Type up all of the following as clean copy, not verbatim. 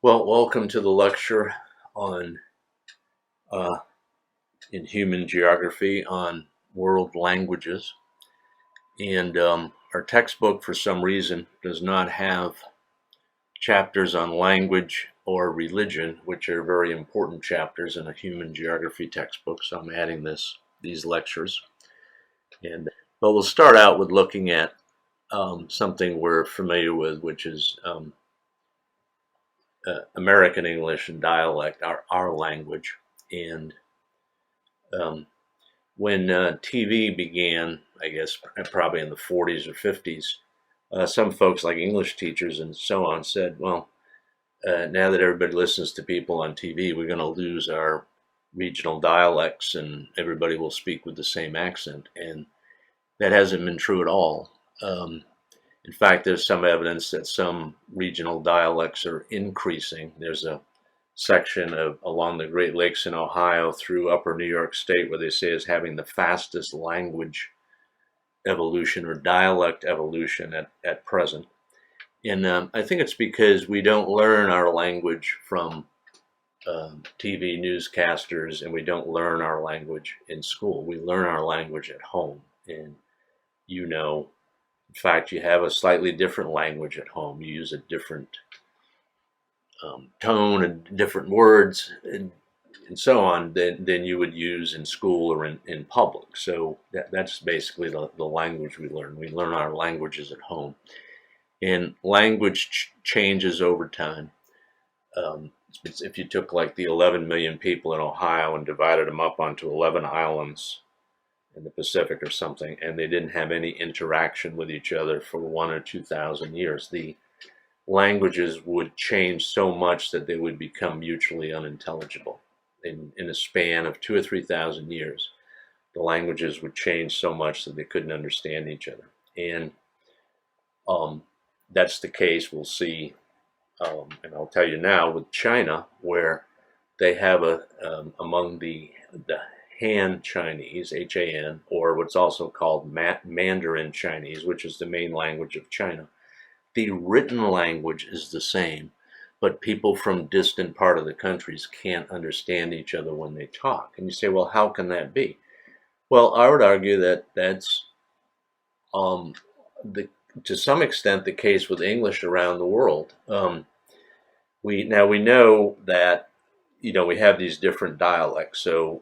Well, welcome to the lecture on uh, in human geography on world languages. And our textbook, for some reason, does not have chapters on language or religion, which are very important chapters in a human geography textbook. So I'm adding these lectures. But we'll start out with looking at something we're familiar with, which is American English and dialect, our language. And um, when TV began, I guess probably in the 40s or 50s, some folks like English teachers and so on said, well, now that everybody listens to people on TV, we're going to lose our regional dialects and everybody will speak with the same accent. And that hasn't been true at all. In fact, there's some evidence that some regional dialects are increasing. There's a section along the Great Lakes in Ohio through upper New York State where they say is having the fastest language evolution or dialect evolution at present. And I think it's because we don't learn our language from TV newscasters, and we don't learn our language in school. We learn our language at home. And in fact, you have a slightly different language at home. You use a different tone and different words and so on than you would use in school or in public. So that's basically the language we learn. We learn our languages at home. And language changes over time. If you took like the 11 million people in Ohio and divided them up onto 11 islands in the Pacific or something, and they didn't have any interaction with each other for 1 or 2,000 years, the languages would change so much that they would become mutually unintelligible. In a span of 2 or 3,000 years, the languages would change so much that they couldn't understand each other. And that's the case we'll see, and I'll tell you now, with China, where they have among the Han Chinese, H-A-N, or what's also called Mandarin Chinese, which is the main language of China. The written language is the same, but people from distant part of the countries can't understand each other when they talk. And you say, well, how can that be? Well, I would argue that that's to some extent the case with English around the world. We know that we have these different dialects. So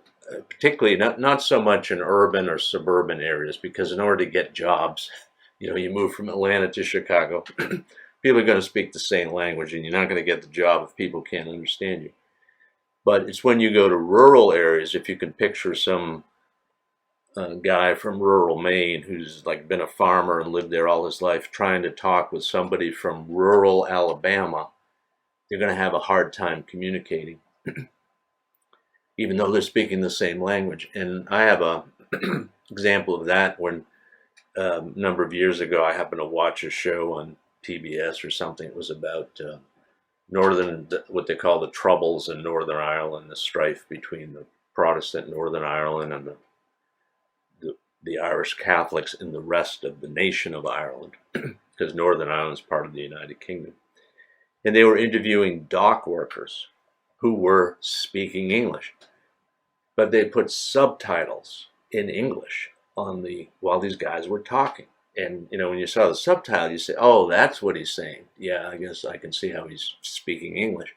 particularly not so much in urban or suburban areas, because in order to get jobs, you move from Atlanta to Chicago, people are going to speak the same language, and you're not going to get the job if people can't understand you. But it's when you go to rural areas, if you can picture some guy from rural Maine who's like been a farmer and lived there all his life, trying to talk with somebody from rural Alabama, they're going to have a hard time communicating, even though they're speaking the same language. And I have a example of that when a number of years ago, I happened to watch a show on PBS or something. It was about what they call the Troubles in Northern Ireland, the strife between the Protestant Northern Ireland and the Irish Catholics in the rest of the nation of Ireland, because Northern Ireland is part of the United Kingdom. And they were interviewing dock workers who were speaking English, but they put subtitles in English while these guys were talking. And when you saw the subtitle, you say, oh, that's what he's saying. Yeah, I guess I can see how he's speaking English.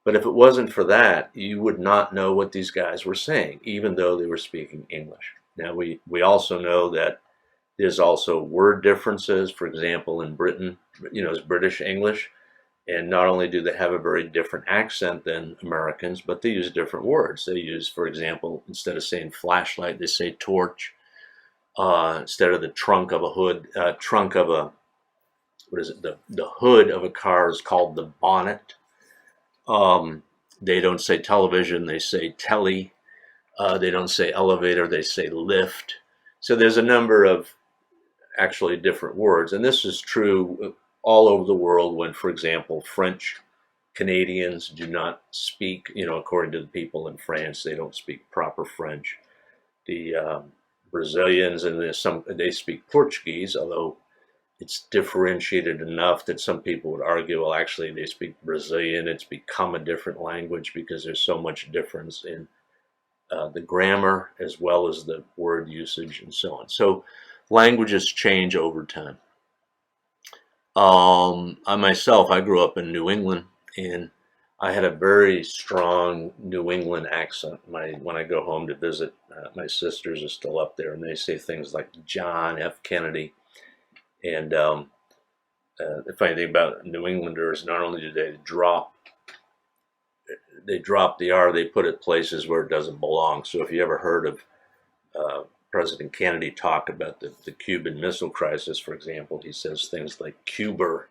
But if it wasn't for that, you would not know what these guys were saying, even though they were speaking English. Now, we also know that there's also word differences. For example, in Britain, it's British English. And not only do they have a very different accent than Americans, but they use different words. They use, for example, instead of saying flashlight, they say torch. Instead of the trunk of a hood, the hood of a car is called the bonnet. They don't say television, they say telly. They don't say elevator, they say lift. So there's a number of actually different words. And this is true all over the world when, for example, French Canadians do not speak, according to the people in France, they don't speak proper French. The Brazilians, and they speak Portuguese, although it's differentiated enough that some people would argue, well, actually, they speak Brazilian. It's become a different language because there's so much difference in the grammar as well as the word usage and so on. So languages change over time. I myself, I grew up in New England, and I had a very strong New England accent. When I go home to visit, my sisters are still up there, and they say things like John F. Kennedy. And the funny thing about New Englanders, not only do they drop the R, they put it places where it doesn't belong. So if you ever heard of President Kennedy talk about the Cuban Missile Crisis, for example, he says things like Cuba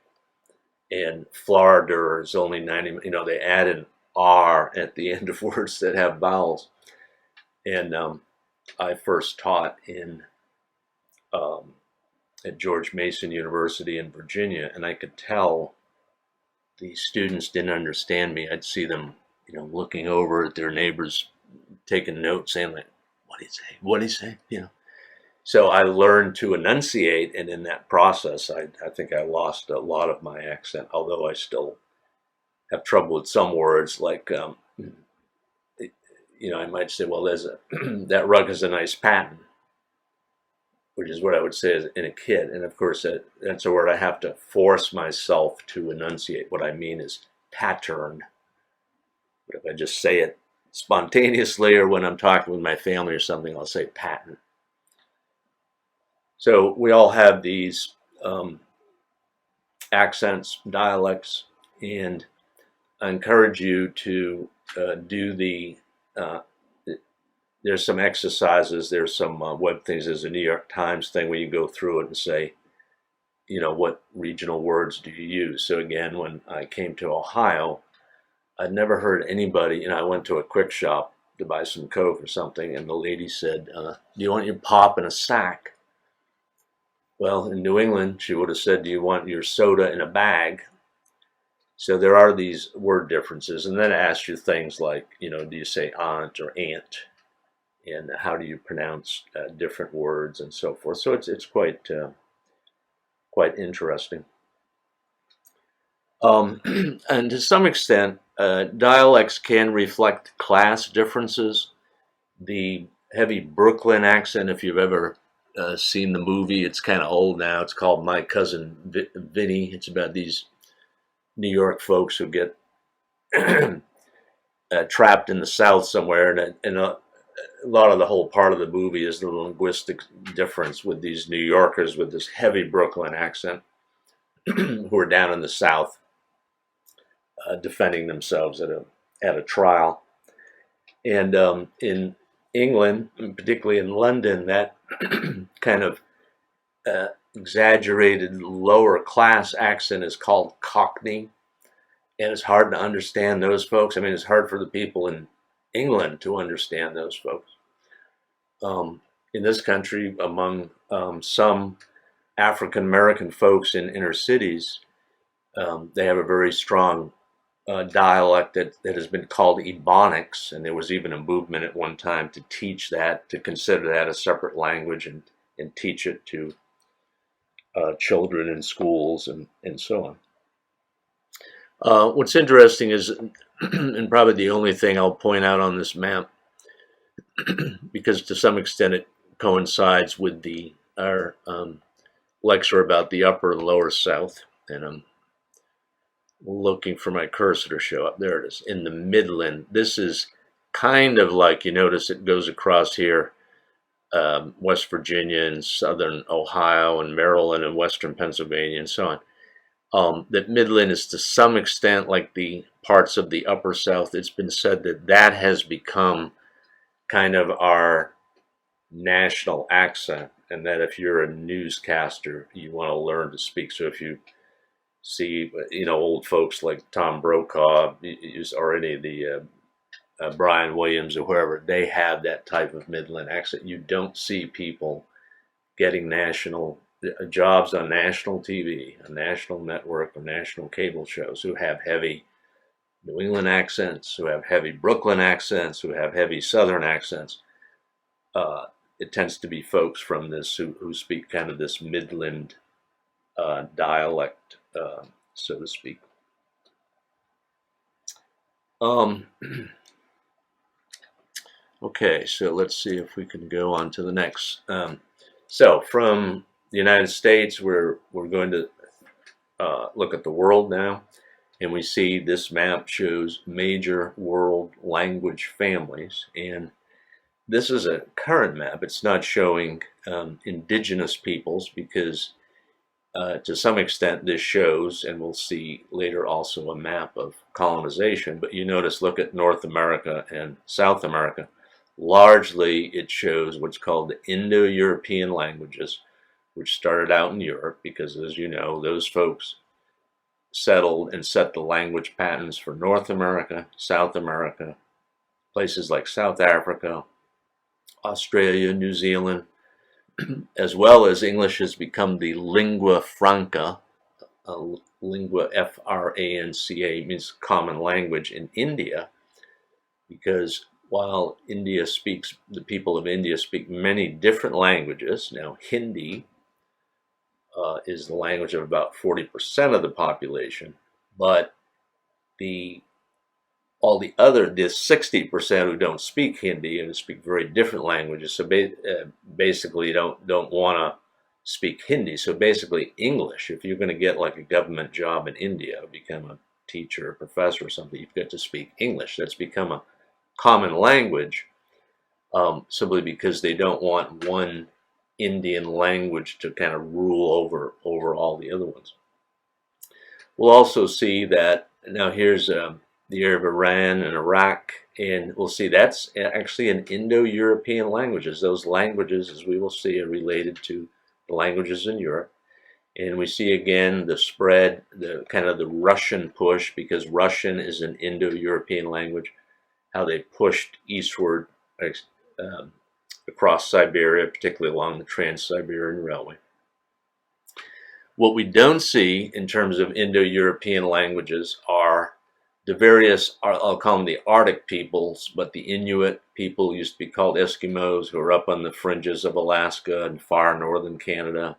and Florida is only 90, they add an R at the end of words that have vowels. And I first taught at George Mason University in Virginia, and I could tell the students didn't understand me. I'd see them, looking over at their neighbors, taking notes, saying like, "What did he say? What did he say?" So I learned to enunciate, and in that process, I think I lost a lot of my accent, although I still have trouble with some words. Like, I might say, "Well, that rug is a nice pattern," which is what I would say in a kid. And of course, that's a word I have to force myself to enunciate. What I mean is pattern. But if I just say it spontaneously, or when I'm talking with my family or something, I'll say pattern. So we all have these accents, dialects, and I encourage you to do there's some exercises, there's some web things, there's a New York Times thing where you go through it and say, what regional words do you use? So again, when I came to Ohio, I'd never heard anybody, I went to a quick shop to buy some Coke or something, and the lady said, "Do you want your pop in a sack?" Well, in New England, she would have said, "Do you want your soda in a bag?" So there are these word differences, and then it asks you things like, do you say aunt or aunt, and how do you pronounce different words and so forth. So it's quite interesting. And to some extent, dialects can reflect class differences. The heavy Brooklyn accent, if you've ever seen the movie, it's kind of old now. It's called My Cousin Vinny. It's about these New York folks who get trapped in the South somewhere, and a lot of the whole part of the movie is the linguistic difference with these New Yorkers with this heavy Brooklyn accent who are down in the South defending themselves at a trial. And in England, and particularly in London, that kind of exaggerated lower class accent is called Cockney, and it's hard to understand those folks. I mean, it's hard for the people in England to understand those folks. In this country, among some African American folks in inner cities, they have a very strong dialect that has been called Ebonics, and there was even a movement at one time to teach that, to consider that a separate language and teach it to children in schools and so on. What's interesting is, and probably the only thing I'll point out on this map, because to some extent it coincides with our lecture about the upper and lower South, and I'm looking for my cursor to show up. There it is, in the Midland. This is kind of like, you notice it goes across here, West Virginia and southern Ohio and Maryland and western Pennsylvania and so on. That Midland is to some extent like the parts of the upper South. It's been said that has become kind of our national accent, and that if you're a newscaster, you want to learn to speak. So if you see, old folks like Tom Brokaw or any of the Brian Williams or whoever, they have that type of Midland accent. You don't see people getting national jobs on national TV, a national network, or national cable shows who have heavy New England accents, who have heavy Brooklyn accents, who have heavy Southern accents. It tends to be folks from this who speak kind of this Midland dialect, so to speak. Um, okay, so let's see if we can go on to the next. So from the United States, we're going to look at the world now, and we see this map shows major world language families, and this is a current map. It's not showing indigenous peoples because to some extent this shows, and we'll see later also a map of colonization, but you notice, look at North America and South America. Largely it shows what's called the Indo-European languages, which started out in Europe because, as you know, those folks settled and set the language patterns for North America, South America, places like South Africa, Australia, New Zealand, as well as English has become the lingua franca. Lingua, Franca, means common language in India, because while the people of India speak many different languages. Now, Hindi is the language of about 40% of the population, but the 60% who don't speak Hindi and speak very different languages, so basically don't want to speak Hindi. So basically English. If you're going to get like a government job in India, become a teacher or professor or something, you've got to speak English. That's become a common language, simply because they don't want one Indian language to kind of rule over all the other ones. We'll also see that now here's the area of Iran and Iraq, and we'll see that's actually an Indo-European languages. Those languages, as we will see, are related to the languages in Europe. And we see again the spread, the kind of the Russian push, because Russian is an Indo-European language, how they pushed eastward across Siberia, particularly along the Trans-Siberian Railway. What we don't see in terms of Indo-European languages are the various, I'll call them the Arctic peoples, but the Inuit people used to be called Eskimos, who are up on the fringes of Alaska and far northern Canada,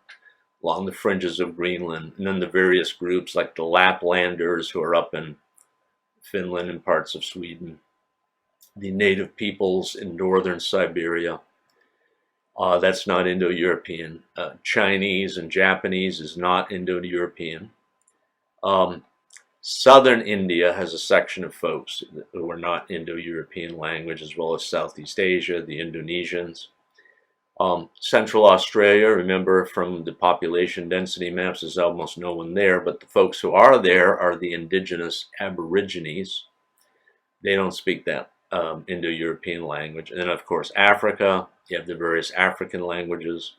along the fringes of Greenland, and then the various groups like the Laplanders, who are up in Finland and parts of Sweden, the native peoples in northern Siberia. That's not Indo-European. Chinese and Japanese is not Indo-European. Southern India has a section of folks who are not Indo-European language, as well as Southeast Asia, the Indonesians. Central Australia, remember from the population density maps, there's almost no one there, but the folks who are there are the indigenous Aborigines. They don't speak that Indo-European language. And then, of course, Africa, you have the various African languages.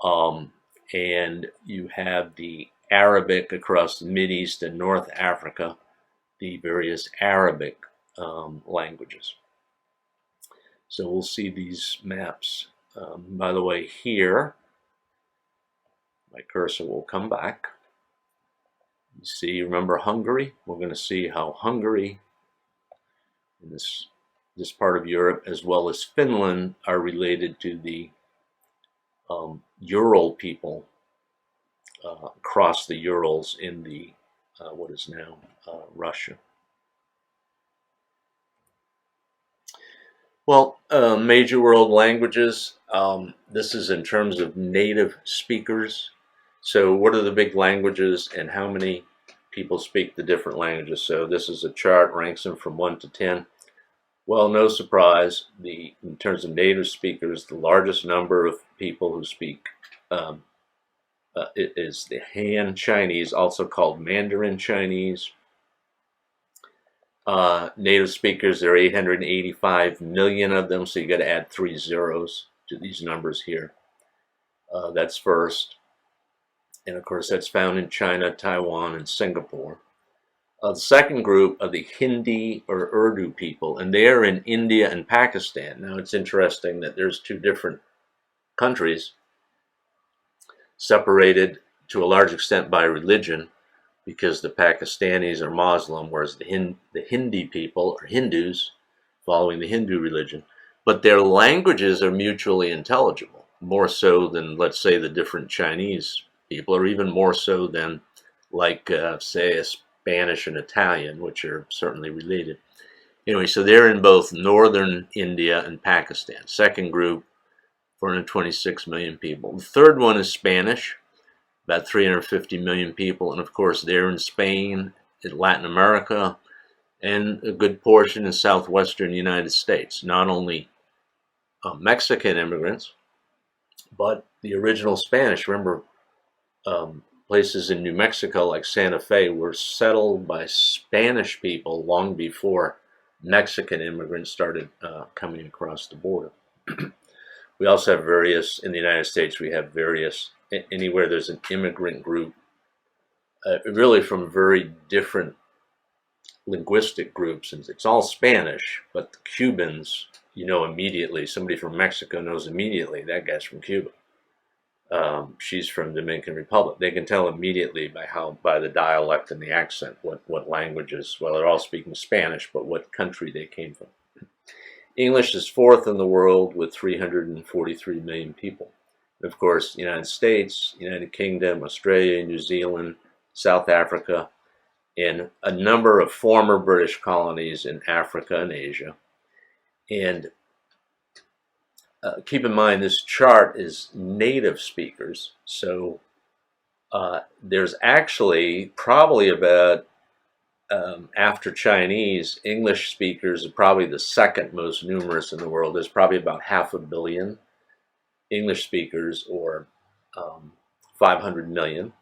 And you have the Arabic across the Mideast and North Africa, the various Arabic languages. So we'll see these maps. By the way, here, my cursor will come back. You see, remember Hungary? We're going to see how Hungary, in this part of Europe, as well as Finland, are related to the Ural people across the Urals in the what is now Russia. Well, major world languages. This is in terms of native speakers. So what are the big languages and how many people speak the different languages? So this is a chart, ranks them from 1 to 10. Well, no surprise, in terms of native speakers, the largest number of people who speak it is the Han Chinese, also called Mandarin Chinese. Native speakers, there are 885 million of them, so you got to add 3 zeros to these numbers here. That's first. And of course, that's found in China, Taiwan, and Singapore. The second group are the Hindi or Urdu people, and they are in India and Pakistan. Now, it's interesting that there's 2 different countries separated to a large extent by religion, because the Pakistanis are Muslim, whereas the Hindi people are Hindus, following the Hindu religion. But their languages are mutually intelligible, more so than, let's say, the different Chinese people, or even more so than, like, say, a Spanish and Italian, which are certainly related. Anyway, so they're in both northern India and Pakistan. Second group, 426 million people. The third one is Spanish, about 350 million people. And of course, they're in Spain, in Latin America, and a good portion in southwestern United States. Not only Mexican immigrants, but the original Spanish. Remember, places in New Mexico like Santa Fe were settled by Spanish people long before Mexican immigrants started coming across the border. We also have various, in the United States, we have various, anywhere there's an immigrant group, really from very different linguistic groups, and it's all Spanish, but the Cubans, you know immediately. Somebody from Mexico knows immediately that guy's from Cuba. She's from Dominican Republic. They can tell immediately by the dialect and the accent what languages. Well, they're all speaking Spanish, but what country they came from. English is fourth in the world with 343 million people. And of course, United States, United Kingdom, Australia, New Zealand, South Africa, and a number of former British colonies in Africa and Asia. And keep in mind, this chart is native speakers. So there's actually probably about, after Chinese, English speakers are probably the second most numerous in the world. There's probably about 500 million English speakers, or 500 million,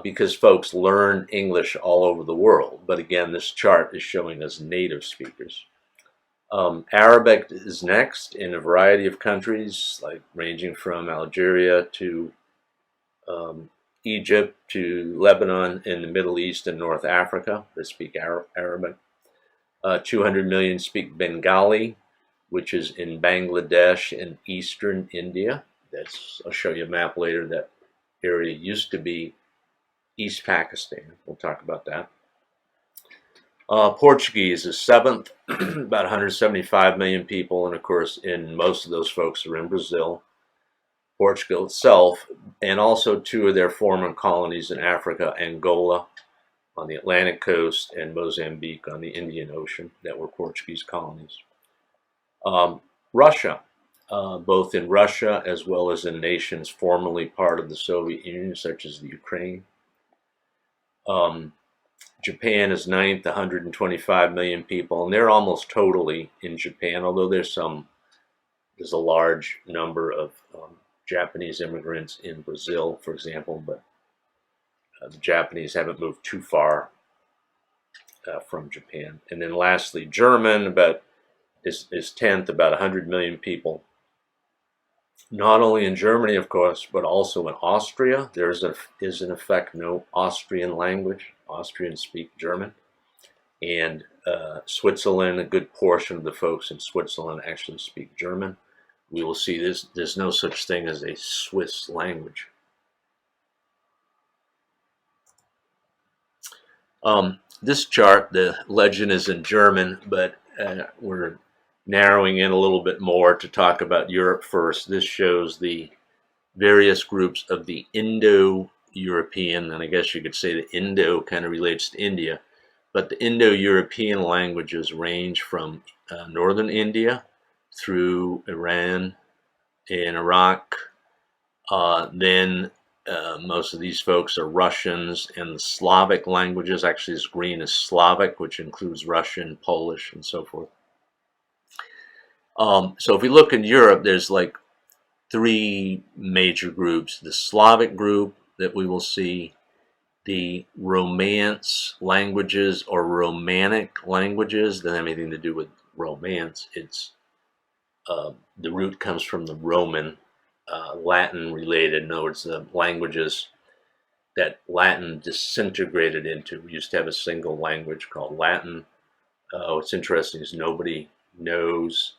because folks learn English all over the world. But again, this chart is showing us native speakers. Arabic is next in a variety of countries, like ranging from Algeria to Egypt to Lebanon in the Middle East and North Africa. They speak Arabic. 200 million speak Bengali, which is in Bangladesh and eastern India. I'll show you a map later. That area used to be East Pakistan. We'll talk about that. Portuguese is seventh, about 175 million people, and of course, most of those folks are in Brazil, Portugal itself, and also two of their former colonies in Africa, Angola on the Atlantic coast and Mozambique on the Indian Ocean, that were Portuguese colonies. Russia, both in Russia as well as in nations formerly part of the Soviet Union, such as the Ukraine. Japan is ninth, 125 million people, and they're almost totally in Japan, although there's a large number of Japanese immigrants in Brazil, for example, but the Japanese haven't moved too far from Japan. And then lastly, German is 10th, about 100 million people. Not only in Germany, of course, but also in Austria. There is in effect no Austrian language. Austrians speak German. And Switzerland, a good portion of the folks in Switzerland actually speak German. We will see there's no such thing as a Swiss language. This chart, the legend is in German, but we're narrowing in a little bit more to talk about Europe first. This shows the various groups of the Indo-European, and I guess you could say the Indo kind of relates to India, but the Indo-European languages range from northern India through Iran and Iraq. Then most of these folks are Russians, and the Slavic languages, actually this green is Slavic, which includes Russian, Polish, and so forth. So if we look in Europe, there's like three major groups. The Slavic group that we will see, the Romance languages or Romanic languages, doesn't have anything to do with romance. It's the root comes from the Roman, Latin related. In other words, the languages that Latin disintegrated into. We used to have a single language called Latin. What's interesting is nobody knows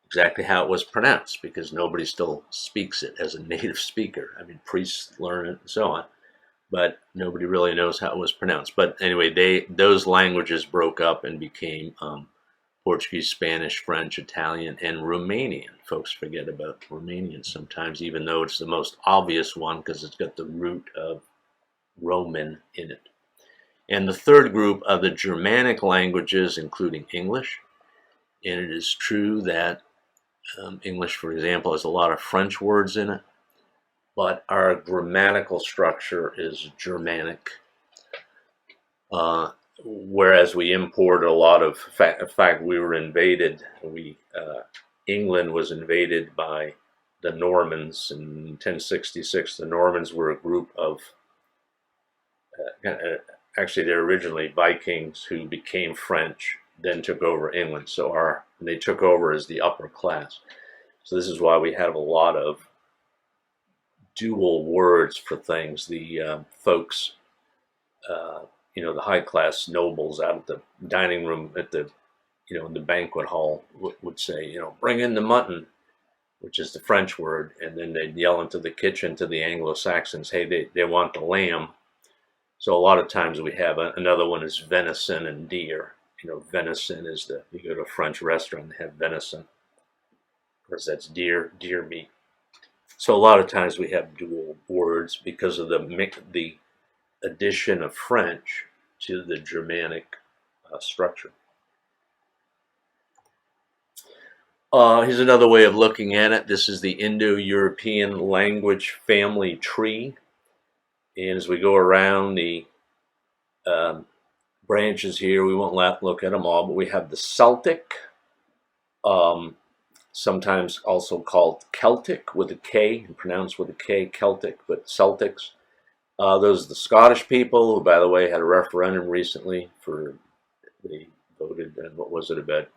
exactly how it was pronounced, because nobody still speaks it as a native speaker. I mean, priests learn it and so on, but nobody really knows how it was pronounced. But anyway, those languages broke up and became Portuguese, Spanish, French, Italian, and Romanian. Folks forget about Romanian sometimes, even though it's the most obvious one because it's got the root of Roman in it. And the third group are the Germanic languages, including English. And it is true that English, for example, has a lot of French words in it, but our grammatical structure is Germanic. Whereas we imported a lot of, in fact, we were invaded. England was invaded by the Normans in 1066. The Normans were a group of, actually they're originally Vikings who became French, then took over England. So they took over as the upper class. So this is why we have a lot of dual words for things. The folks, the high class nobles out at the dining room at the, in the banquet hall would say, bring in the mutton, which is the French word, and then they'd yell into the kitchen to the Anglo-Saxons, hey, they want the lamb. So a lot of times we have another one is venison and deer. Venison is you go to a French restaurant and have venison. Of course, that's deer meat. So a lot of times we have dual words because of the addition of French to the Germanic structure. Here's another way of looking at it. This is the Indo-European language family tree. And as we go around the branches here, we won't look at them all, but we have the Celtic, sometimes also called Celtic with a K, and pronounced with a K, Celtic, but Celtics. Those are the Scottish people, who, by the way, had a referendum recently they voted, what was it, about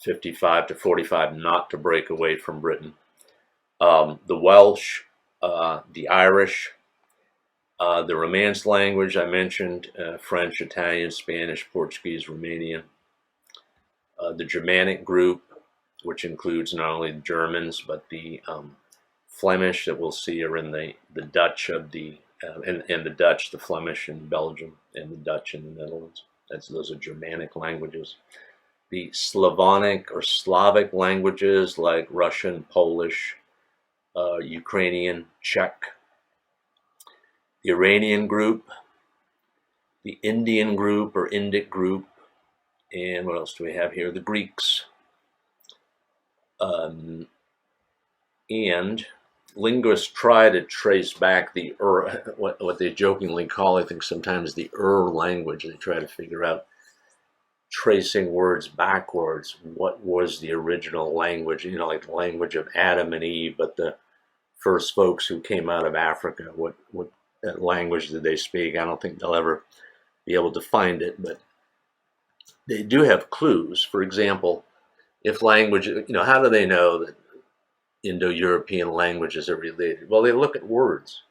55 to 45 not to break away from Britain. The Welsh, the Irish, the Romance language I mentioned, French, Italian, Spanish, Portuguese, Romanian. The Germanic group, which includes not only the Germans, but the Flemish that we'll see are in the Dutch of the and the Dutch, the Flemish in Belgium, and the Dutch in the Netherlands. Those are Germanic languages. The Slavonic or Slavic languages like Russian, Polish, Ukrainian, Czech. The Iranian group, the Indian group or Indic group, and what else do we have here? The Greeks. And linguists try to trace back the what they jokingly call, I think sometimes, the language. They try to figure out, tracing words backwards, what was the original language, like the language of Adam and Eve, but the first folks who came out of Africa, what language did they speak? I don't think they'll ever be able to find it, but they do have clues. For example, if language, how do they know that Indo-European languages are related? Well, they look at words,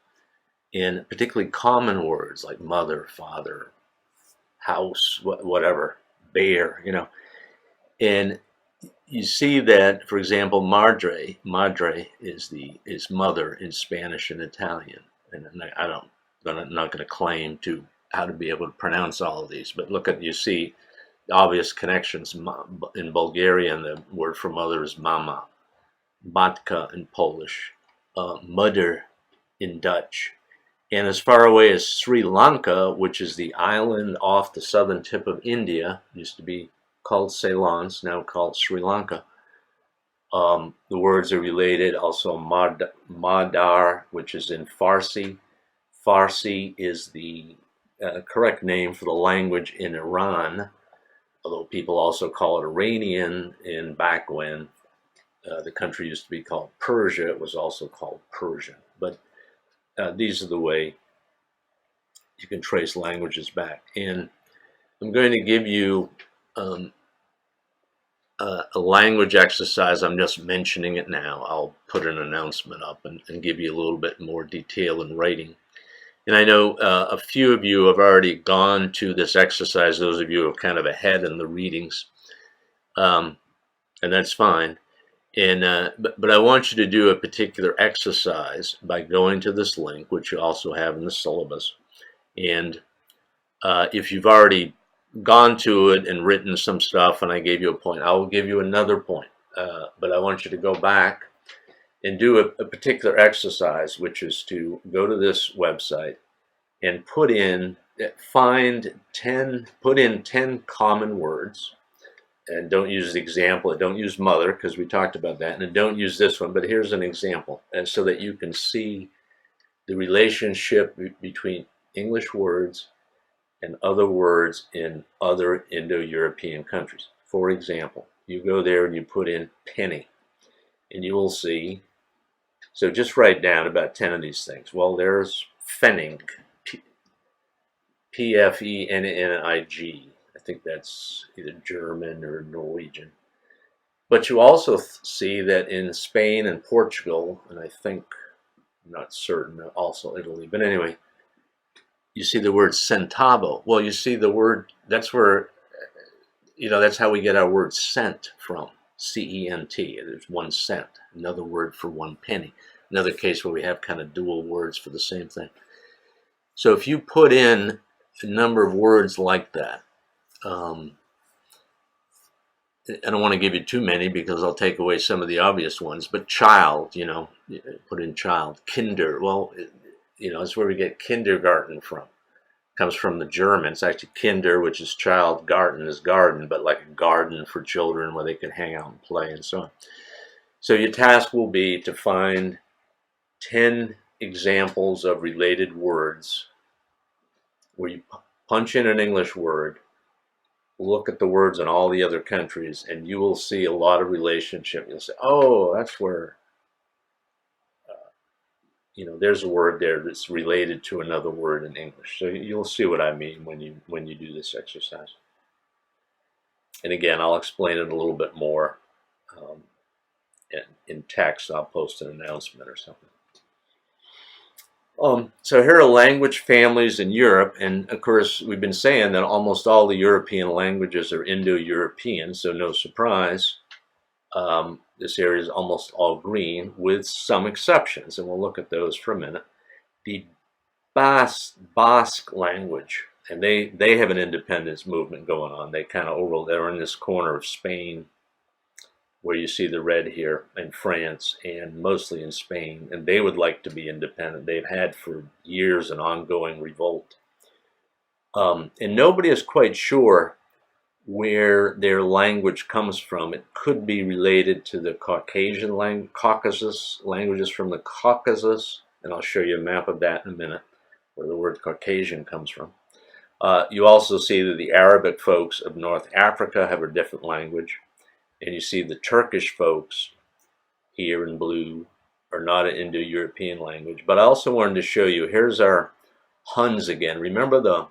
and particularly common words like mother, father, house, whatever, bear, and you see that, for example, madre is mother in Spanish and Italian, and I'm not going to claim how to be able to pronounce all of these, but you see obvious connections. In Bulgarian, the word for mother is mama, matka in Polish, mother in Dutch. And as far away as Sri Lanka, which is the island off the southern tip of India, used to be called Ceylon, it's now called Sri Lanka. The words are related. Also, Madar, which is in Farsi. Farsi is the correct name for the language in Iran, although people also call it Iranian. And back when the country used to be called Persia, it was also called Persian. But these are the way you can trace languages back. And I'm going to give you a language exercise. I'm just mentioning it now. I'll put an announcement up and give you a little bit more detail in writing. And I know a few of you have already gone to this exercise, those of you who are kind of ahead in the readings, and that's fine. And but I want you to do a particular exercise by going to this link, which you also have in the syllabus. And if you've already gone to it and written some stuff, and I gave you a point. I will give you another point, but I want you to go back and do a particular exercise, which is to go to this website and put in 10 common words. And don't use the example, don't use mother, because we talked about that, and don't use this one, but here's an example, and so that you can see the relationship between English words and other words in other Indo-European countries. For example, you go there and you put in penny, and you will see, so just write down about 10 of these things. Well, there's pfennig, P-F-E-N-N-I-G. I think that's either German or Norwegian. But you also see that in Spain and Portugal, and I think, I'm not certain, also Italy, but anyway, you see the word centavo. Well, you see the word, that's where, that's how we get our word cent from, C-E-N-T. There's 1 cent, another word for 1 penny. Another case where we have kind of dual words for the same thing. So if you put in a number of words like that, I don't want to give you too many because I'll take away some of the obvious ones, but child, put in child. Kinder, well, it's where we get kindergarten from. It comes from the German. It's actually kinder, which is child, garten is garden, but like a garden for children where they can hang out and play and so on. So your task will be to find 10 examples of related words where you punch in an English word, look at the words in all the other countries, and you will see a lot of relationship. You'll say, oh, that's where, there's a word there that's related to another word in English. So you'll see what I mean when you do this exercise. And again, I'll explain it a little bit more in text. I'll post an announcement or something. So here are language families in Europe, and of course we've been saying that almost all the European languages are Indo-European, so no surprise. This area is almost all green, with some exceptions, and we'll look at those for a minute. The Basque language, and they have an independence movement going on. They kind of they're in this corner of Spain, where you see the red here, in France and mostly in Spain, and they would like to be independent. They've had for years an ongoing revolt. And nobody is quite sure where their language comes from. It could be related to the Caucasus languages from the Caucasus, and I'll show you a map of that in a minute, where the word Caucasian comes from. You also see that the Arabic folks of North Africa have a different language. And you see the Turkish folks here in blue are not an Indo-European language. But I also wanted to show you, here's our Huns again. Remember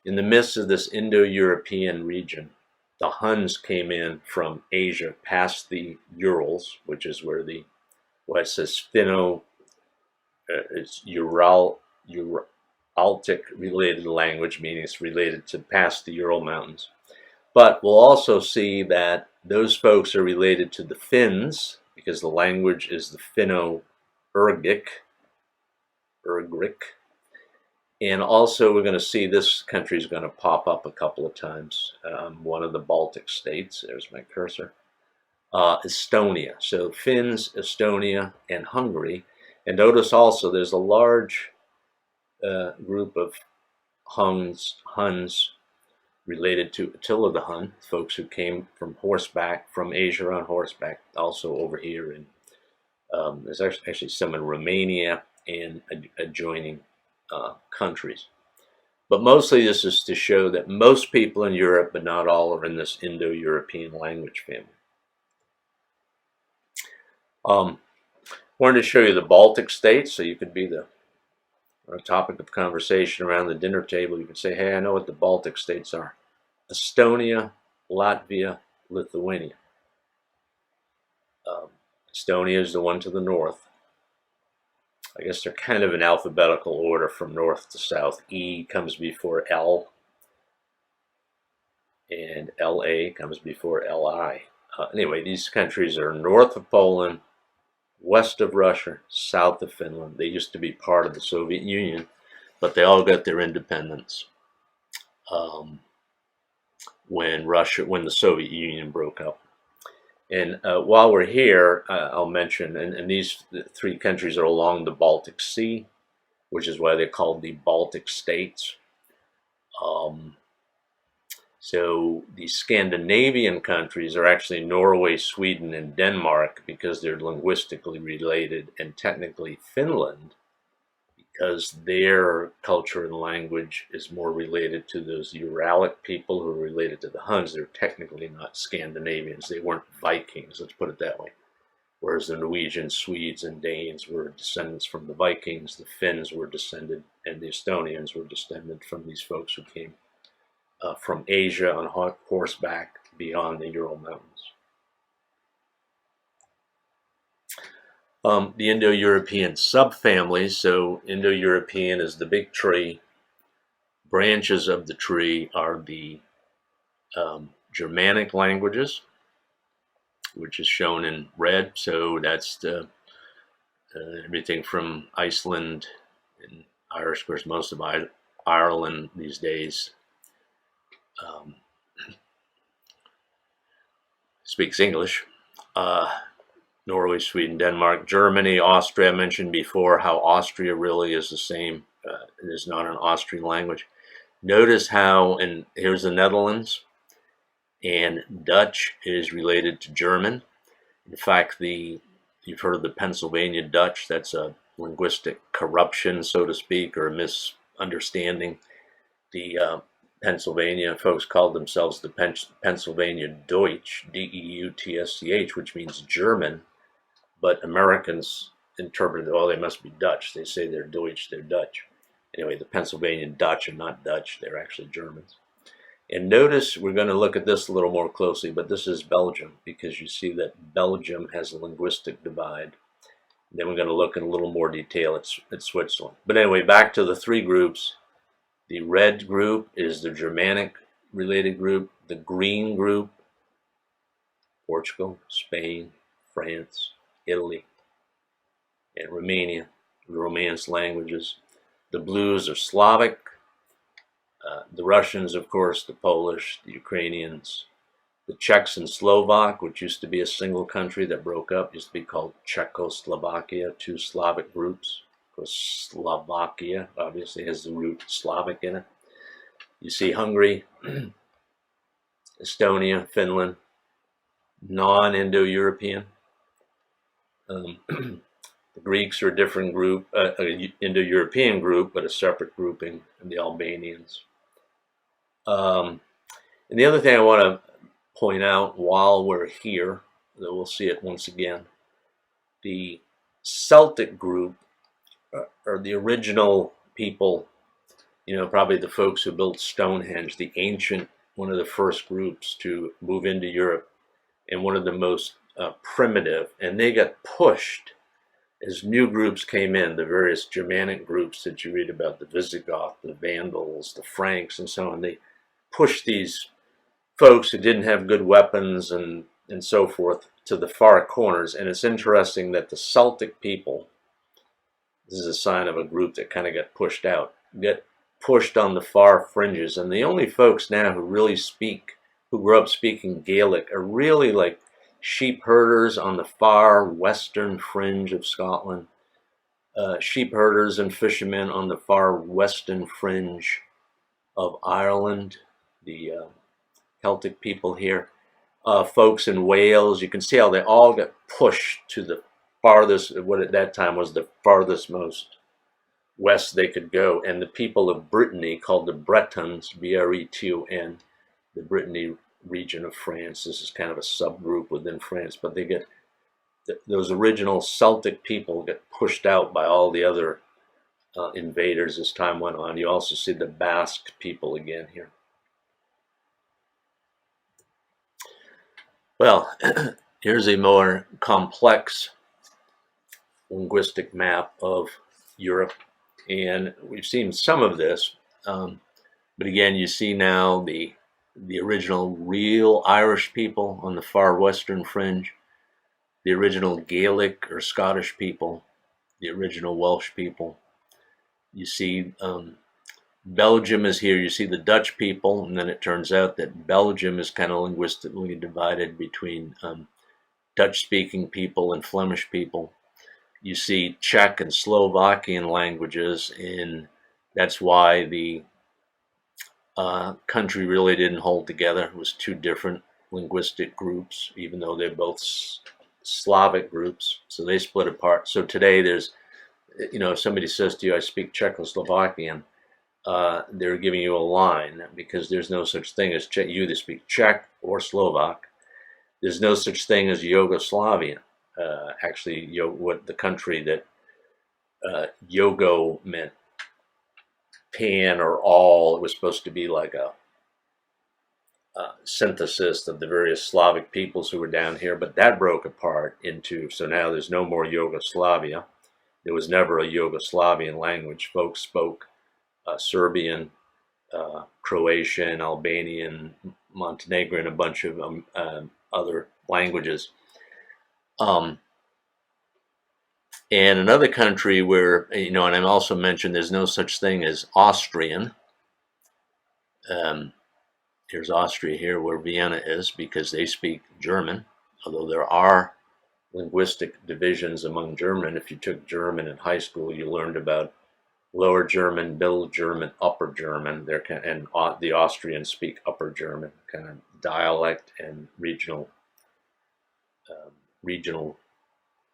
in the midst of this Indo-European region, the Huns came in from Asia past the Urals, which is where what it says it's Uraltic related language, meaning it's related to past the Ural Mountains. But we'll also see that those folks are related to the Finns, because the language is the Finno-Ugric. And also we're going to see this country is going to pop up a couple of times. One of the Baltic states, there's my cursor, Estonia. So Finns, Estonia, and Hungary. And notice also there's a large group of Huns related to Attila the Hun, folks who came from horseback, from Asia on horseback, also over here. And there's actually some in Romania and adjoining countries. But mostly this is to show that most people in Europe, but not all, are in this Indo-European language family. Wanted to show you the Baltic states, so you could be the topic of conversation around the dinner table. You could say, hey, I know what the Baltic states are. Estonia, Latvia, Lithuania. Estonia is the one to the north. I guess they're kind of in alphabetical order from north to south. E comes before L, and LA comes before LI. Anyway, these countries are north of Poland, west of Russia, south of Finland. They used to be part of the Soviet Union, but they all got their independence. when the Soviet Union broke up. And while we're here, I'll mention, and these three countries are along the Baltic Sea, which is why they're called the Baltic states. Um, so the Scandinavian countries are actually Norway, Sweden, and Denmark because they're linguistically related, and technically Finland because their culture and language is more related to those Uralic people who are related to the Huns. They're technically not Scandinavians. They weren't Vikings, let's put it that way. Whereas the Norwegians, Swedes, and Danes were descendants from the Vikings, the Finns were descended, and the Estonians were descended from these folks who came from Asia on horseback beyond the Ural Mountains. The Indo-European subfamilies, so Indo-European is the big tree. Branches of the tree are the Germanic languages, which is shown in red. So that's the everything from Iceland and Irish, of course, most of Ireland these days speaks English. Norway, Sweden, Denmark, Germany, Austria. I mentioned before how Austria really is the same. It is not an Austrian language. Notice how, and here's the Netherlands, and Dutch is related to German. In fact, you've heard of the Pennsylvania Dutch. That's a linguistic corruption, so to speak, or a misunderstanding. The Pennsylvania folks called themselves the Pennsylvania Deutsch, D-E-U-T-S-C-H, which means German, but Americans interpreted, oh, they must be Dutch. They say they're Deutsch, they're Dutch. Anyway, the Pennsylvania Dutch are not Dutch, they're actually Germans. And notice, we're going to look at this a little more closely, but this is Belgium, because you see that Belgium has a linguistic divide. Then we're going to look in a little more detail at Switzerland. But anyway, back to the three groups. The red group is the Germanic related group. The green group, Portugal, Spain, France, Italy, and Romania, the Romance languages. The blues are Slavic. The Russians, of course, the Polish, the Ukrainians, the Czechs and Slovak, which used to be a single country that broke up, used to be called Czechoslovakia, two Slavic groups. Of course, Slovakia obviously has the root Slavic in it. You see Hungary, Estonia, Finland, non-Indo-European. The Greeks are a different group, an Indo-European group, but a separate grouping, and the Albanians. And the other thing I want to point out while we're here, that we'll see it once again, the Celtic group are the original people, probably the folks who built Stonehenge, the ancient, one of the first groups to move into Europe, and one of the most primitive, and they got pushed as new groups came in, the various Germanic groups that you read about, the Visigoth, the Vandals, the Franks, and so on. They pushed these folks who didn't have good weapons and so forth to the far corners. And it's interesting that the Celtic people, this is a sign of a group that kind of got pushed out, get pushed on the far fringes. And the only folks now who really speak, who grew up speaking Gaelic, are really like sheep herders on the far western fringe of Scotland, sheep herders and fishermen on the far western fringe of Ireland, the Celtic people here, folks in Wales. You can see how they all got pushed to the farthest, what at that time was the farthest most west they could go. And the people of Brittany, called the Bretons, B-R-E-T-O-N, the Brittany region of France. This is kind of a subgroup within France, but they get those original Celtic people get pushed out by all the other invaders as time went on. You also see the Basque people again here. Well, here's a more complex linguistic map of Europe, and we've seen some of this, but again, you see now the original real Irish people on the far western fringe, the original Gaelic or Scottish people, the original Welsh people. You see Belgium is here. You see the Dutch people, and then it turns out that Belgium is kind of linguistically divided between Dutch-speaking people and Flemish people. You see Czech and Slovakian languages, and that's why the country really didn't hold together. It was two different linguistic groups, even though they're both Slavic groups. So they split apart. So today there's, if somebody says to you, I speak Czechoslovakian, they're giving you a line, because there's no such thing as Czech. You either speak Czech or Slovak. There's no such thing as Yugoslavian. Actually, what the country that Yogo meant, pan or all, it was supposed to be like a synthesis of the various Slavic peoples who were down here, but that broke apart into, so now there's no more Yugoslavia. There was never a Yugoslavian language. Folks spoke Serbian, Croatian, Albanian, Montenegrin, a bunch of other languages. And another country where, and I also mentioned there's no such thing as Austrian. Here's Austria here, where Vienna is, because they speak German, although there are linguistic divisions among German. If you took German in high school, you learned about Lower German, Middle German, Upper German. And the Austrians speak Upper German, kind of dialect and regional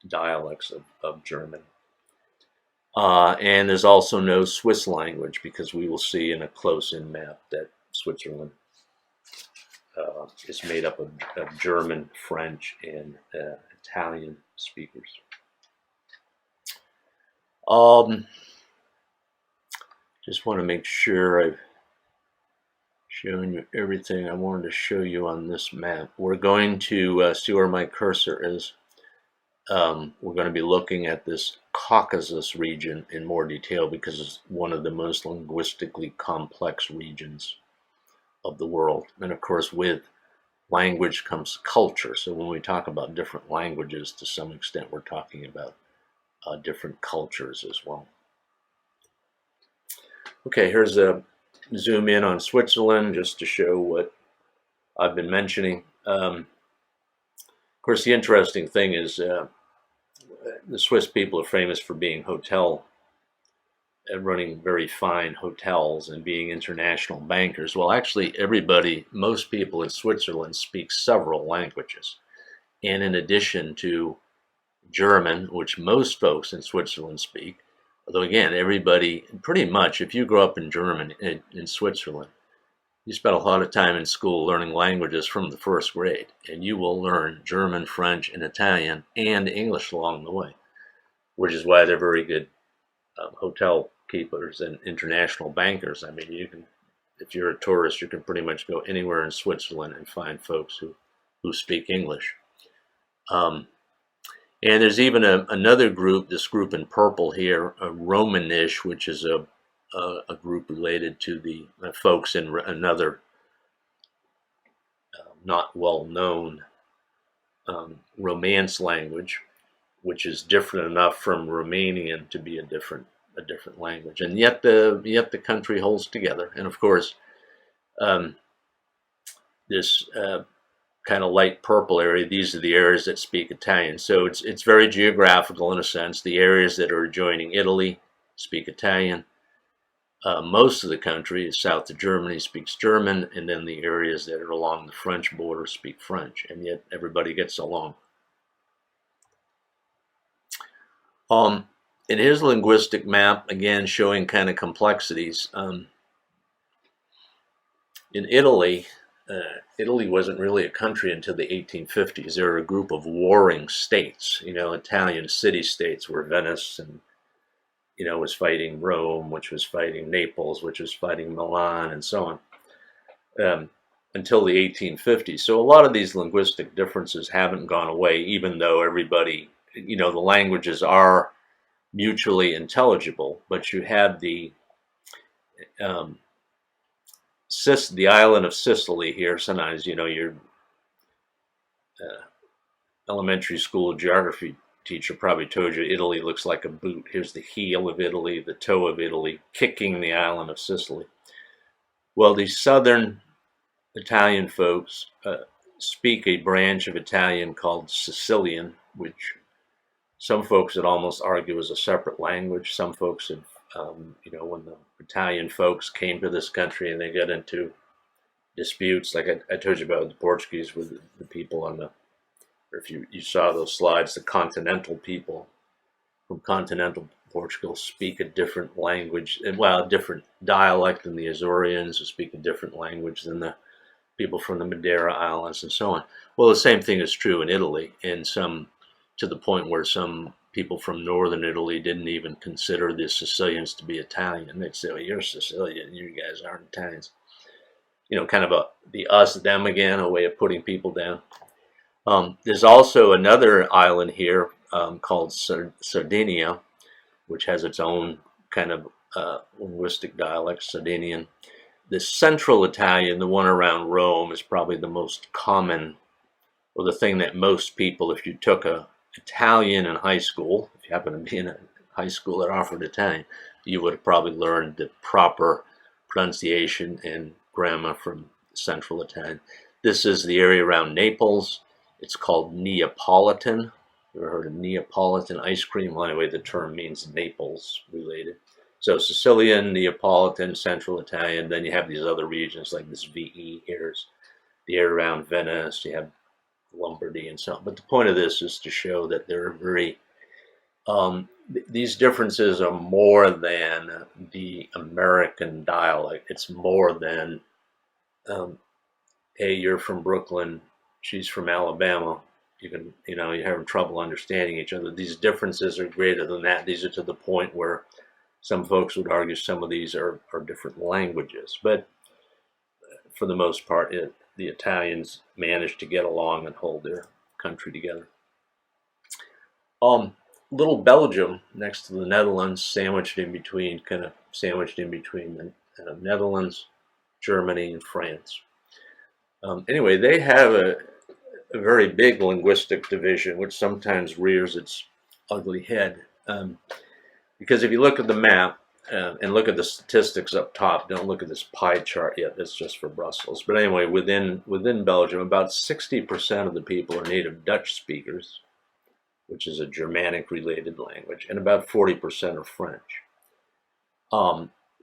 dialects of German. And there's also no Swiss language, because we will see in a close-in map that Switzerland is made up of German, French, and Italian speakers. Just want to make sure I've shown you everything I wanted to show you on this map. We're going to see where my cursor is. We're going to be looking at this Caucasus region in more detail, because it's one of the most linguistically complex regions of the world. And of course, with language comes culture. So when we talk about different languages, to some extent, we're talking about different cultures as well. Okay, here's a zoom in on Switzerland, just to show what I've been mentioning. Of course, the interesting thing is the Swiss people are famous for being running very fine hotels and being international bankers. Well, actually, most people in Switzerland speak several languages. And in addition to German, which most folks in Switzerland speak, although again, everybody, pretty much, if you grow up in Switzerland, you spend a lot of time in school learning languages from the first grade, and you will learn German, French, and Italian, and English along the way, which is why they're very good hotel keepers and international bankers. I mean, if you're a tourist, you can pretty much go anywhere in Switzerland and find folks who speak English. And there's even another group, this group in purple here, a Romanish, which is a group related to the folks in another not well-known Romance language, which is different enough from Romanian to be a different language, and yet the country holds together. And of course, this kind of light purple area, these are the areas that speak Italian. So it's very geographical in a sense. The areas that are adjoining Italy speak Italian. Most of the country, south of Germany, speaks German, and then the areas that are along the French border speak French, and yet everybody gets along. In his linguistic map, again showing kind of complexities, in Italy, Italy wasn't really a country until the 1850s. They were a group of warring states, Italian city-states, where Venice and was fighting Rome, which was fighting Naples, which was fighting Milan, and so on, until the 1850s. So a lot of these linguistic differences haven't gone away, even though everybody, the languages are mutually intelligible. But you have the island of Sicily here. Sometimes, your elementary school geography teacher probably told you Italy looks like a boot. Here's the heel of Italy, the toe of Italy, kicking the island of Sicily. Well, these southern Italian folks speak a branch of Italian called Sicilian, which some folks would almost argue is a separate language. Some folks have, when the Italian folks came to this country and they got into disputes, like I told you about the Portuguese with the people on the, or if you saw those slides, the continental people from continental Portugal speak a different language, well, a different dialect than the Azorians, who speak a different language than the people from the Madeira Islands and so on. Well, the same thing is true in Italy, and to the point where some people from northern Italy didn't even consider the Sicilians to be Italian. They'd say, well, you're Sicilian, you guys aren't Italians. Kind of the us, them again, a way of putting people down. There's also another island here called Sardinia, which has its own kind of linguistic dialect, Sardinian. The central Italian, the one around Rome, is probably the most common, or the thing that most people, if you took a Italian in high school, if you happen to be in a high school that offered Italian, you would have probably learned the proper pronunciation and grammar from central Italian. This is the area around Naples. It's called Neapolitan. You ever heard of Neapolitan ice cream? Well, anyway, the term means Naples related. So Sicilian, Neapolitan, Central Italian. Then you have these other regions like this VE here, the area around Venice. You have Lombardy and so on. But the point of this is to show that there are these differences are more than the American dialect. It's more than, hey, you're from Brooklyn, she's from Alabama. You're having trouble understanding each other. These differences are greater than that. These are to the point where some folks would argue some of these are different languages. But for the most part, the Italians managed to get along and hold their country together. Little Belgium next to the Netherlands, sandwiched in between the Netherlands, Germany, and France. Anyway, they have a very big linguistic division, which sometimes rears its ugly head. Because if you look at the map and look at the statistics up top, don't look at this pie chart yet. That's just for Brussels. But anyway, within Belgium, about 60% of the people are native Dutch speakers, which is a Germanic-related language, and about 40% are French.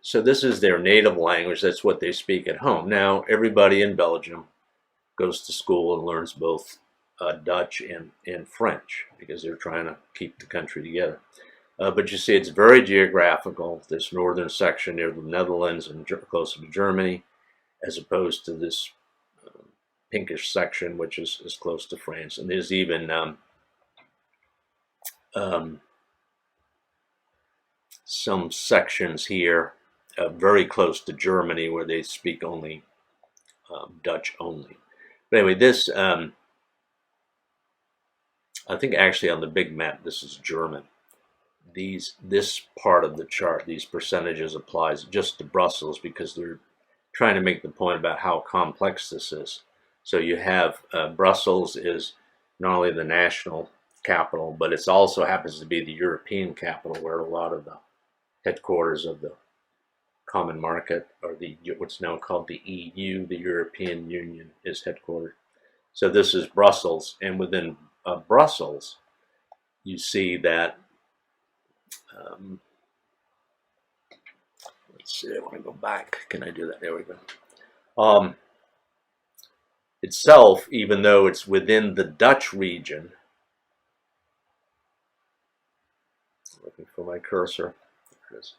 So this is their native language. That's what they speak at home. Now, everybody in Belgium goes to school and learns both Dutch and French because they're trying to keep the country together. But you see, it's very geographical, this northern section near the Netherlands and closer to Germany, as opposed to this pinkish section, which is close to France. And there's even some sections here very close to Germany where they speak only Dutch only. But anyway, this, I think actually on the big map, this is German. This part of the chart, these percentages applies just to Brussels because they're trying to make the point about how complex this is. So you have Brussels is not only the national capital, but it also happens to be the European capital where a lot of the headquarters of the common market, or what's now called the EU, the European Union, is headquartered. So this is Brussels, and within Brussels, you see that, let's see, I want to go back. Can I do that? There we go. Itself, even though it's within the Dutch region, looking for my cursor. There it is.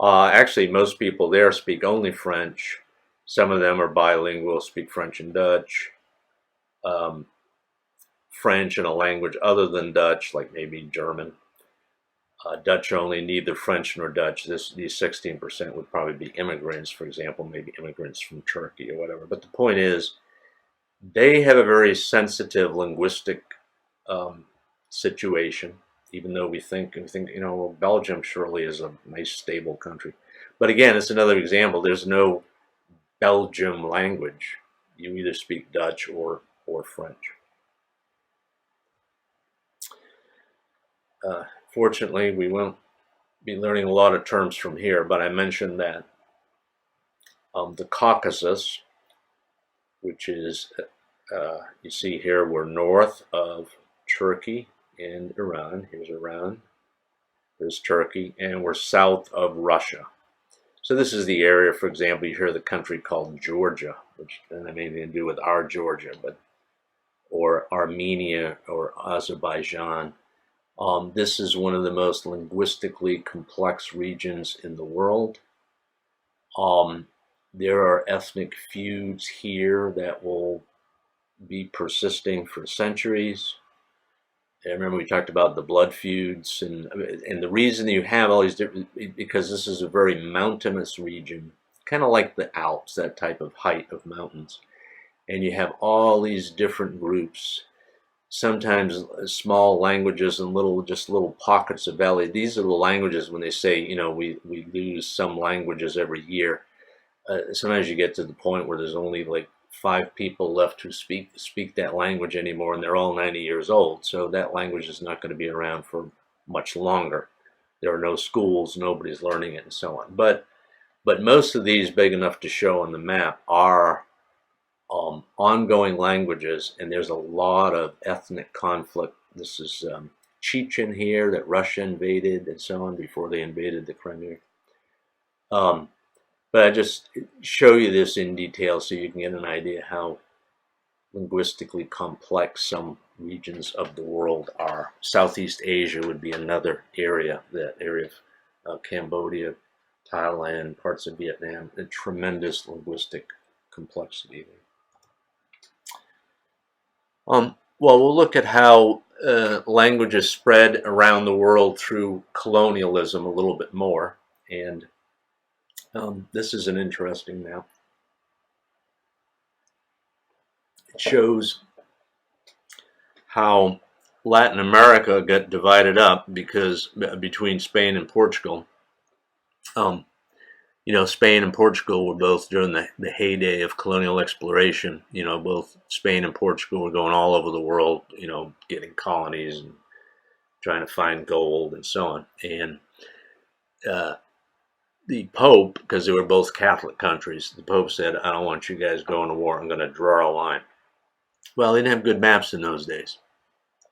Actually, most people there speak only French. Some of them are bilingual, speak French and Dutch. French and a language other than Dutch, like maybe German. Dutch only, neither French nor Dutch. These 16% would probably be immigrants, for example, maybe immigrants from Turkey or whatever. But the point is, they have a very sensitive linguistic situation. Even though we think, well, Belgium surely is a nice, stable country. But again, it's another example. There's no Belgium language. You either speak Dutch or French. Fortunately, we won't be learning a lot of terms from here, but I mentioned that the Caucasus, which is, you see here, we're north of Turkey and Iran. Here's Iran, there's Turkey, and we're south of Russia. So this is the area, for example, you hear the country called Georgia, which doesn't have anything to do with our Georgia, but or Armenia or Azerbaijan. This is one of the most linguistically complex regions in the world. There are ethnic feuds here that will be persisting for centuries. I remember we talked about the blood feuds, and the reason you have all these different, because this is a very mountainous region, kind of like the Alps, that type of height of mountains, and you have all these different groups, sometimes small languages and just little pockets of valley. These are the languages when they say, we lose some languages every year. Sometimes you get to the point where there's only like 5 people left who speak that language anymore, and they're all 90 years old. So that language is not going to be around for much longer. There are no schools, nobody's learning it, and so on. But most of these big enough to show on the map are ongoing languages, and there's a lot of ethnic conflict. This is Chechen here that Russia invaded and so on before they invaded the Crimea. But I just show you this in detail so you can get an idea how linguistically complex some regions of the world are. Southeast Asia would be another area, that area of Cambodia, Thailand, parts of Vietnam, a tremendous linguistic complexity there. Well, we'll look at how languages spread around the world through colonialism a little bit more. And this is an interesting map. It shows how Latin America got divided up because between Spain and Portugal. Spain and Portugal were both during the heyday of colonial exploration. Both Spain and Portugal were going all over the world, getting colonies and trying to find gold and so on. And the Pope, because they were both Catholic countries, the Pope said, I don't want you guys going to war. I'm going to draw a line. Well, they didn't have good maps in those days.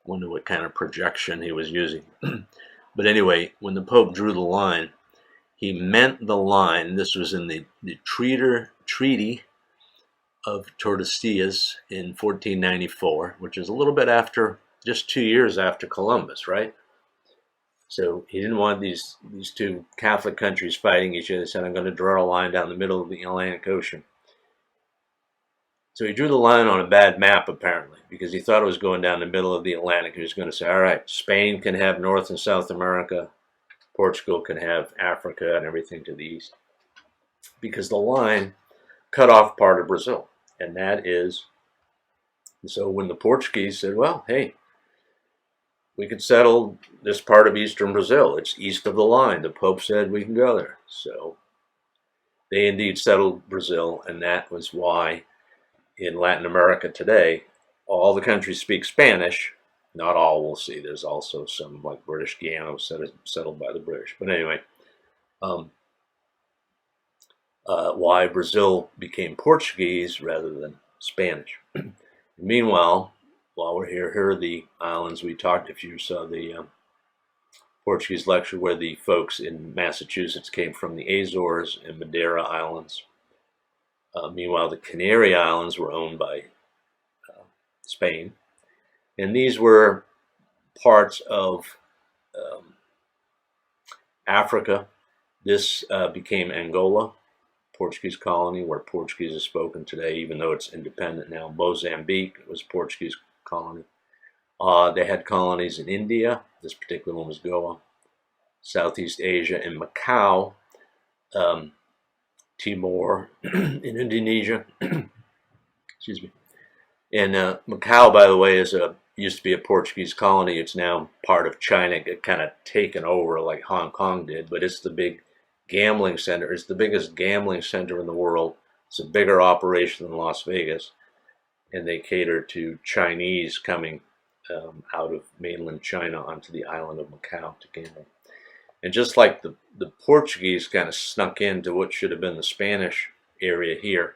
Wonder what kind of projection he was using. But anyway, when the Pope drew the line, he meant the line. This was in the Treaty of Tordesillas in 1494, which is a little bit after, just 2 years after Columbus, right? So he didn't want these 2 Catholic countries fighting each other. He said, I'm going to draw a line down the middle of the Atlantic Ocean. So he drew the line on a bad map, apparently, because he thought it was going down the middle of the Atlantic. He was going to say, all right, Spain can have North and South America. Portugal can have Africa and everything to the east. Because the line cut off part of Brazil. And that is, so when the Portuguese said, well, hey, we could settle this part of eastern Brazil. It's east of the line. The Pope said we can go there. So they indeed settled Brazil, and that was why in Latin America today, all the countries speak Spanish. Not all, we'll see. There's also some, like British Guiana, settled by the British. But anyway, why Brazil became Portuguese rather than Spanish. Meanwhile, while we're here are the islands we talked. If you saw the Portuguese lecture where the folks in Massachusetts came from, the Azores and Madeira Islands. Meanwhile, the Canary Islands were owned by Spain. And these were parts of Africa. This became Angola, Portuguese colony, where Portuguese is spoken today, even though it's independent now. Mozambique was Portuguese colony. They had colonies in India. This particular one was Goa. Southeast Asia and Macau, Timor in Indonesia. Excuse me. And Macau, by the way, used to be a Portuguese colony. It's now part of China, kind of taken over like Hong Kong did. But it's the big gambling center. It's the biggest gambling center in the world. It's a bigger operation than Las Vegas, and they cater to Chinese coming out of mainland China onto the island of Macau to gamble. And just like the Portuguese kind of snuck into what should have been the Spanish area here,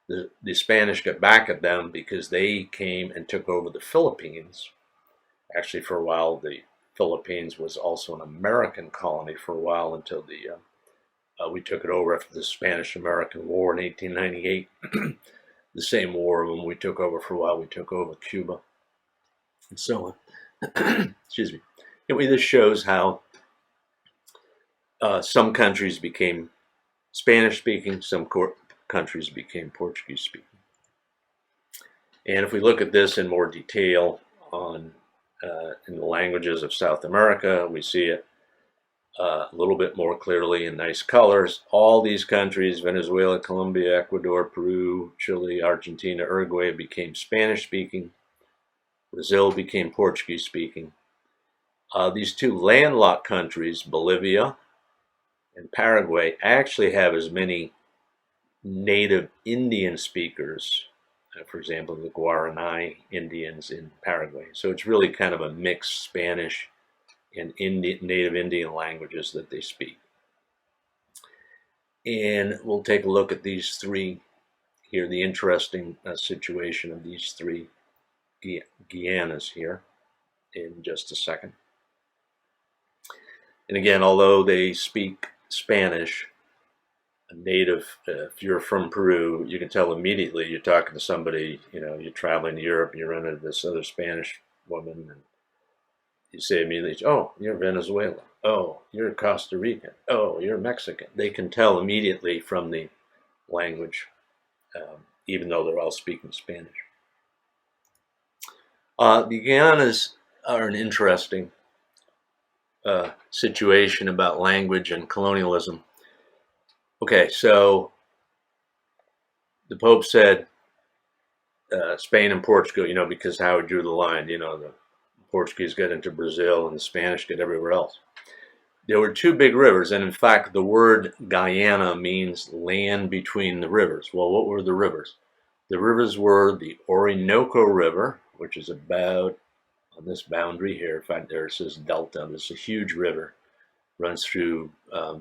the Spanish got back at them because they came and took over the Philippines. Actually, for a while, the Philippines was also an American colony for a while until we took it over after the Spanish-American War in 1898. The same war when we took over for a while, we took over Cuba and so on. Excuse me. Anyway, this shows how some countries became Spanish-speaking, some countries became Portuguese-speaking. And if we look at this in more detail in the languages of South America, we see it a little bit more clearly in nice colors. All these countries, Venezuela, Colombia, Ecuador, Peru, Chile, Argentina, Uruguay, became Spanish-speaking. Brazil became Portuguese-speaking. These two landlocked countries, Bolivia and Paraguay, actually have as many native Indian speakers, for example, the Guarani Indians in Paraguay. So it's really kind of a mixed Spanish and native Indian languages that they speak. And we'll take a look at these three here, the interesting situation of these three Guianas here in just a second. And again, although they speak Spanish, a native, if you're from Peru, you can tell immediately you're talking to somebody, you're traveling to Europe and you run into this other Spanish woman and you say immediately, oh, you're Venezuela. Oh, you're Costa Rican. Oh, you're Mexican. They can tell immediately from the language, even though they're all speaking Spanish. The Guianas are an interesting situation about language and colonialism. Okay, so the Pope said Spain and Portugal, because Howard drew the line, the Portuguese got into Brazil and the Spanish got everywhere else. There were two big rivers, and in fact, the word Guyana means land between the rivers. Well, what were the rivers? The rivers were the Orinoco River, which is about on this boundary here. In fact, there it says Delta. This is a huge river, runs through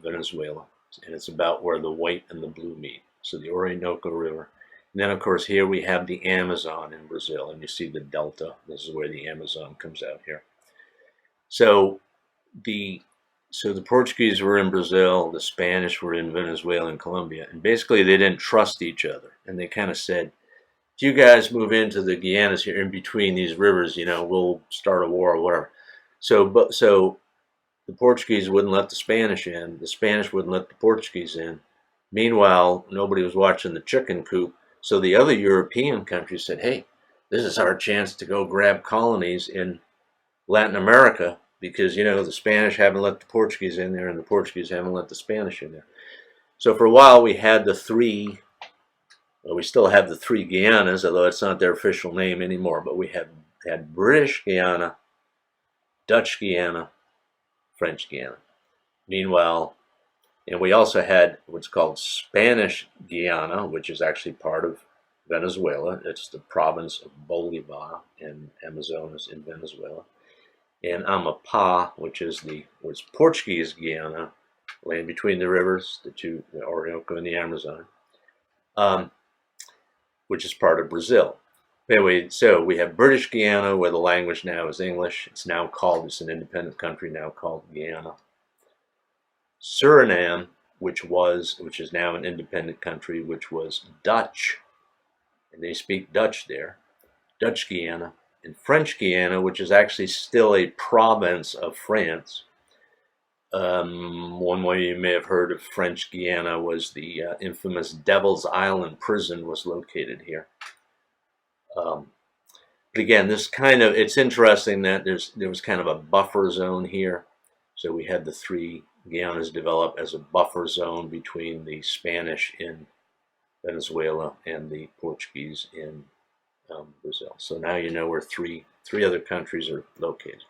Venezuela, and it's about where the white and the blue meet. So the Orinoco River. And then, of course, here we have the Amazon in Brazil, and you see the delta. This is where the Amazon comes out here. So the Portuguese were in Brazil, the Spanish were in Venezuela and Colombia, and basically they didn't trust each other. And they kind of said, if you guys move into the Guianas here in between these rivers, we'll start a war or whatever. So the Portuguese wouldn't let the Spanish in. The Spanish wouldn't let the Portuguese in. Meanwhile, nobody was watching the chicken coop. So the other European countries said, hey, this is our chance to go grab colonies in Latin America because, the Spanish haven't let the Portuguese in there and the Portuguese haven't let the Spanish in there. So for a while we had we still have the three Guianas, although it's not their official name anymore, but we had British Guiana, Dutch Guiana, French Guiana. Meanwhile, and we also had what's called Spanish Guiana, which is actually part of Venezuela. It's the province of Bolivar in Amazonas in Venezuela. And Amapá, which was Portuguese Guiana, land between the rivers, the Orinoco and the Amazon, which is part of Brazil. Anyway, so we have British Guiana, where the language now is English. It's an independent country now called Guyana. Suriname, which is now an independent country, which was Dutch, and they speak Dutch there, Dutch Guiana, and French Guiana, which is actually still a province of France. One way you may have heard of French Guiana was the infamous Devil's Island prison was located here. But again, it's interesting that there was kind of a buffer zone here. So we had the three Guianas develop as a buffer zone between the Spanish in Venezuela and the Portuguese in Brazil. So now you know where three other countries are located.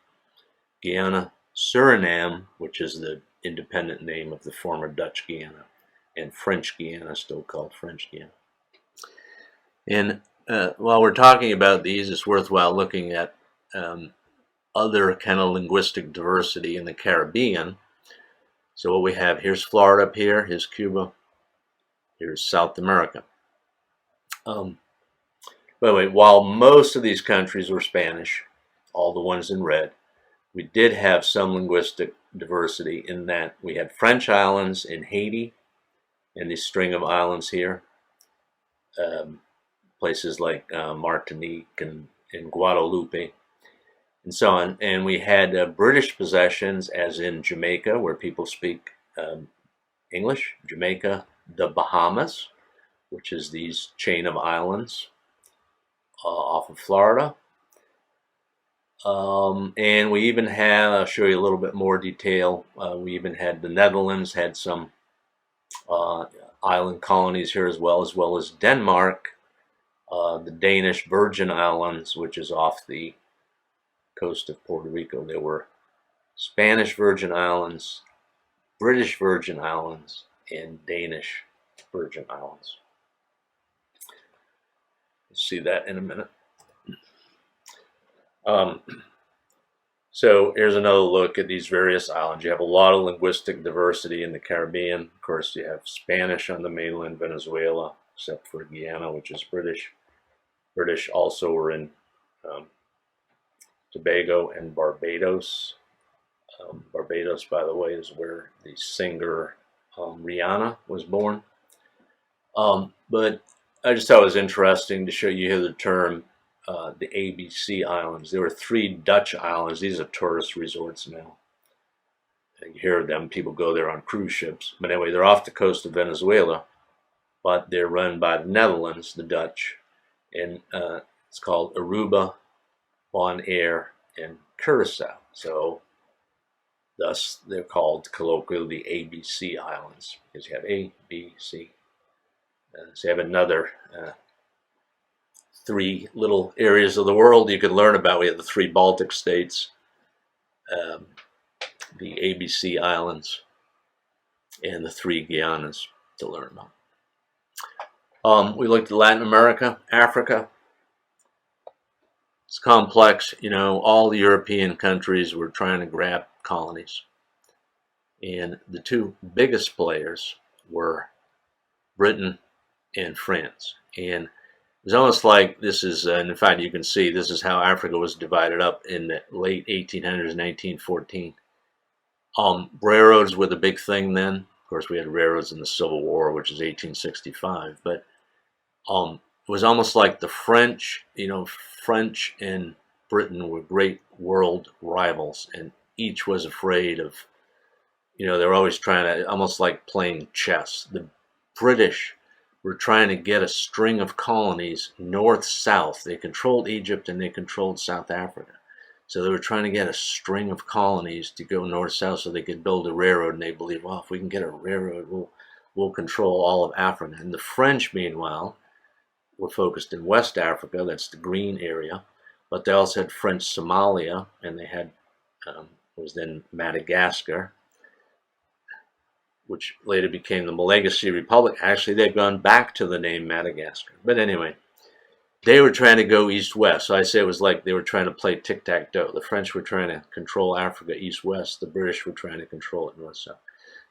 Guyana, Suriname, which is the independent name of the former Dutch Guiana, and French Guiana, still called French Guiana. And while we're talking about these, it's worthwhile looking at other kind of linguistic diversity in the Caribbean. So what we have, here's Florida up here, here's Cuba, here's South America. By the way, while most of these countries were Spanish, all the ones in red, we did have some linguistic diversity in that we had French islands in Haiti and this string of islands here, places like Martinique and Guadeloupe and so on. And we had British possessions, as in Jamaica, where people speak English, Jamaica, the Bahamas, which is these chain of islands off of Florida. And we even had, I'll show you a little bit more detail, we even had the Netherlands had some island colonies here as well as Denmark, the Danish Virgin Islands, which is off the coast of Puerto Rico. There were Spanish Virgin Islands, British Virgin Islands, and Danish Virgin Islands. You'll see that in a minute. So here's another look at these various islands. You have a lot of linguistic diversity in the Caribbean. Of course, you have Spanish on the mainland, Venezuela, except for Guyana, which is British. British also were in Tobago and Barbados. Barbados, by the way, is where the singer Rihanna was born. But I just thought it was interesting to show you here the term the ABC Islands. There were 3 Dutch islands. These are tourist resorts now. You hear them, people go there on cruise ships. But anyway, they're off the coast of Venezuela, but they're run by the Netherlands, the Dutch. And it's called Aruba, Bonaire, and Curacao. So thus they're called colloquially the ABC Islands, because you have A, B, C. So you have another 3 little areas of the world you could learn about. We have the 3 Baltic states, the ABC Islands, and the 3 Guianas to learn about. We looked at Latin America, Africa. It's complex. You know, all the European countries were trying to grab colonies. And the 2 biggest players were Britain and France. And it was almost like this is, and in fact, you can see this is how Africa was divided up in the late 1800s, 1914. Railroads were the big thing then. Of course, we had railroads in the Civil War, which is 1865. But it was almost like the French, you know, French and Britain were great world rivals, and each was afraid of, you know, they were always trying to, almost like playing chess. The British were trying to get a string of colonies north-south. They controlled Egypt and they controlled South Africa. So they were trying to get a string of colonies to go north-south so they could build a railroad. And they believed, well, if we can get a railroad, we'll control all of Africa. And the French, meanwhile, were focused in West Africa. That's the green area. But they also had French Somalia, and they had, was then Madagascar, which later became the Malagasy Republic. Actually, they've gone back to the name Madagascar. But anyway, they were trying to go east-west. So I say it was like they were trying to play tic-tac-toe. The French were trying to control Africa east-west. The British were trying to control it north-south.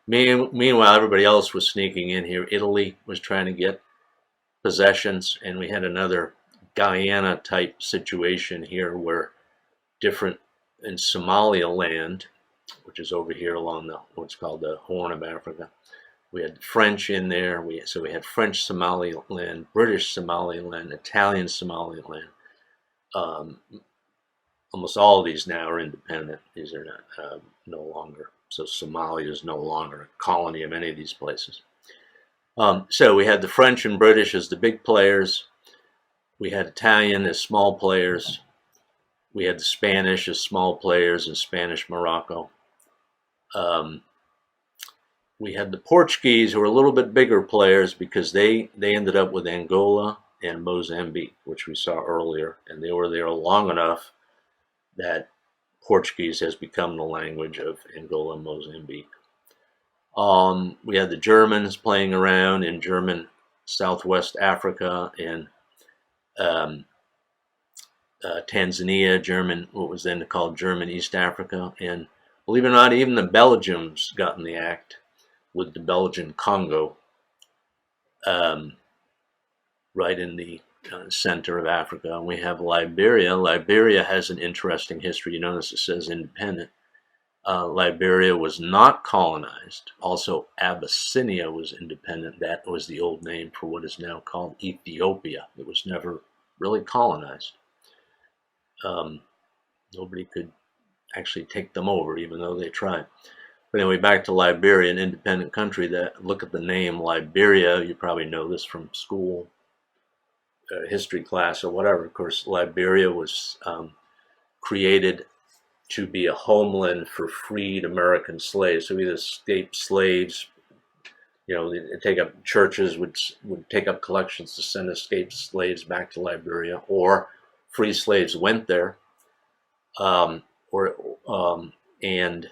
Meanwhile, everybody else was sneaking in here. Italy was trying to get possessions, and we had another Guyana-type situation here where different, in Somaliland, which is over here along the what's called the Horn of Africa. We had French in there. So we had French Somaliland, British Somaliland, Italian Somaliland. Almost all of these now are independent. These are not, no longer. So Somalia is no longer a colony of any of these places. So we had the French and British as the big players. We had Italian as small players. We had the Spanish as small players in Spanish Morocco. We had the Portuguese, who were a little bit bigger players because they ended up with Angola and Mozambique, which we saw earlier, and they were there long enough that Portuguese has become the language of Angola and Mozambique. We had the Germans playing around in German Southwest Africa and Tanzania, German, what was then called German East Africa, and believe it or not, even the Belgians got in the act with the Belgian Congo, um, right in the center of Africa. And we have Liberia. Liberia has an interesting history. You notice it says independent. Liberia was not colonized. Also, Abyssinia was independent. That was the old name for what is now called Ethiopia. It was never really colonized. Nobody could actually take them over, even though they tried. But anyway, back to Liberia, an independent country. That look at the name Liberia. You probably know this from school, history class, or whatever. Of course, Liberia was created to be a homeland for freed American slaves. So either escaped slaves, they take up churches would take up collections to send escaped slaves back to Liberia, or free slaves went there. And in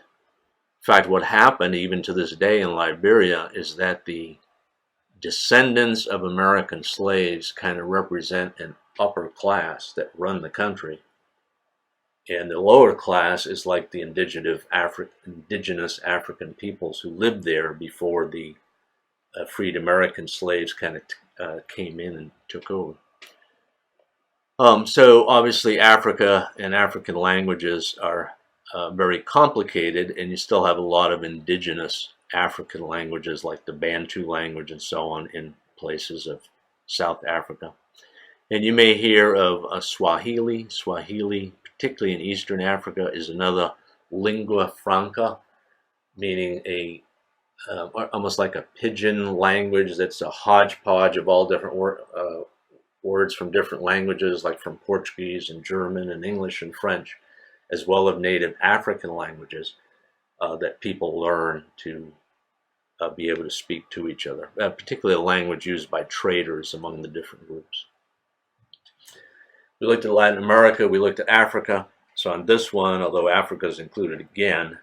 fact, what happened even to this day in Liberia is that the descendants of American slaves kind of represent an upper class that run the country. And the lower class is like the indigenous African peoples who lived there before the freed American slaves kind of came in and took over. So obviously Africa and African languages are very complicated, and you still have a lot of indigenous African languages like the Bantu language and so on in places of South Africa. And you may hear of Swahili. Swahili, particularly in Eastern Africa, is another lingua franca, meaning almost like a pidgin language that's a hodgepodge of all different words from different languages, like from Portuguese and German and English and French, as well as native African languages that people learn to be able to speak to each other, particularly a language used by traders among the different groups. We looked at Latin America, we looked at Africa. So on this one, although Africa is included again,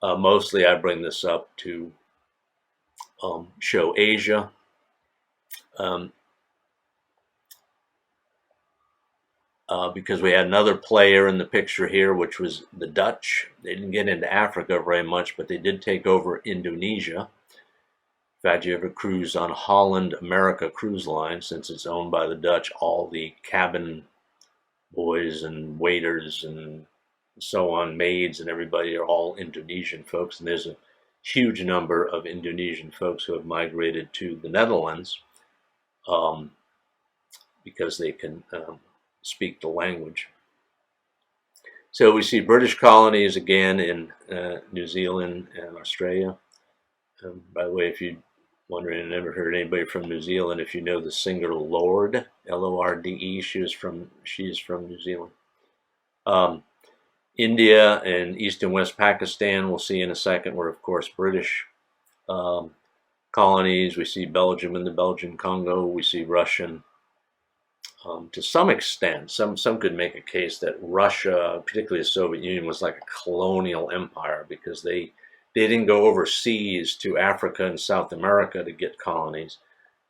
mostly I bring this up to show Asia. Because we had another player in the picture here, which was the Dutch. They didn't get into Africa very much, but they did take over Indonesia. In fact, you ever cruise on Holland America Cruise Line, since it's owned by the Dutch, all the cabin boys and waiters and so on, maids and everybody are all Indonesian folks. And there's a huge number of Indonesian folks who have migrated to the Netherlands because they can speak the language. So we see British colonies again in New Zealand and Australia. By the way, if you're wondering, I never heard anybody from New Zealand. If you know the singer Lorde, Lorde, she is from New Zealand. India and East and West Pakistan, we'll see in a second, were of course British colonies. We see Belgium and the Belgian Congo. We see Russian. To some extent, some could make a case that Russia, particularly the Soviet Union, was like a colonial empire because they didn't go overseas to Africa and South America to get colonies,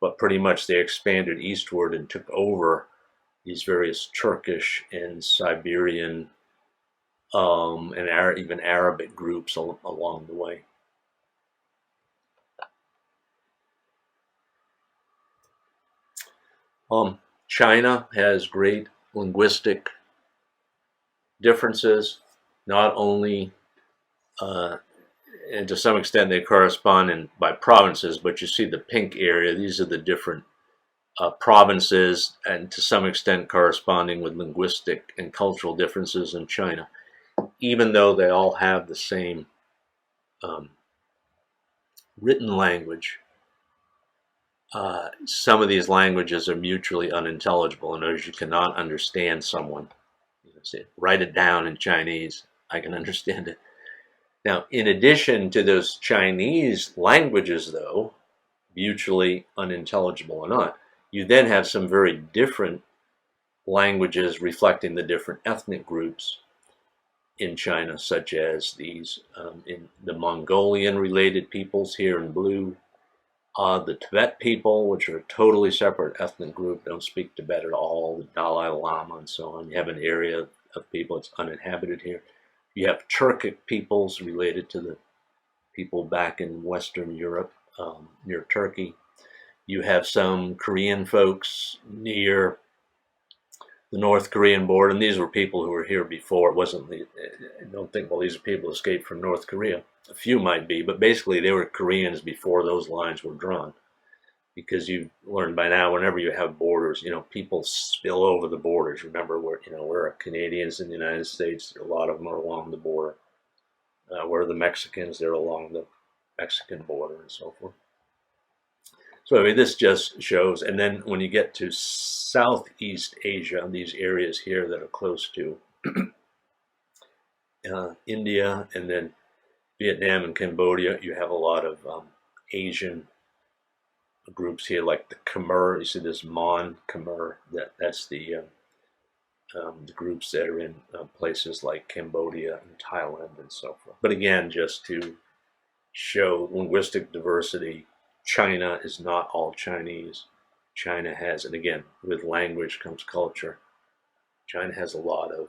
but pretty much they expanded eastward and took over these various Turkish and Siberian and even Arabic groups along the way. China has great linguistic differences, not only, and to some extent they correspond by provinces, but you see the pink area, these are the different provinces, and to some extent corresponding with linguistic and cultural differences in China, even though they all have the same written language. Some of these languages are mutually unintelligible. In other words, you cannot understand someone. Say, write it down in Chinese. I can understand it. Now, in addition to those Chinese languages, though, mutually unintelligible or not, you then have some very different languages reflecting the different ethnic groups in China, such as these in the Mongolian-related peoples here in blue, The Tibet people, which are a totally separate ethnic group, don't speak Tibet at all. The Dalai Lama and so on. You have an area of people that's uninhabited here. You have Turkic peoples related to the people back in Western Europe, near Turkey. You have some Korean folks near the North Korean border, and these were people who were here before. It wasn't, I don't think, well, these are people who escaped from North Korea. A few might be, but basically they were Koreans before those lines were drawn. Because you've learned by now, whenever you have borders, people spill over the borders. Remember, we're Canadians in the United States. A lot of them are along the border. We're the Mexicans. They're along the Mexican border and so forth. So anyway, this just shows. And then when you get to Southeast Asia, these areas here that are close to India and then Vietnam and Cambodia, you have a lot of Asian groups here, like the Khmer. You see this Mon Khmer. That's the groups that are in places like Cambodia and Thailand and so forth. But again, just to show linguistic diversity, China is not all Chinese. China has, and again, with language comes culture. China has a lot of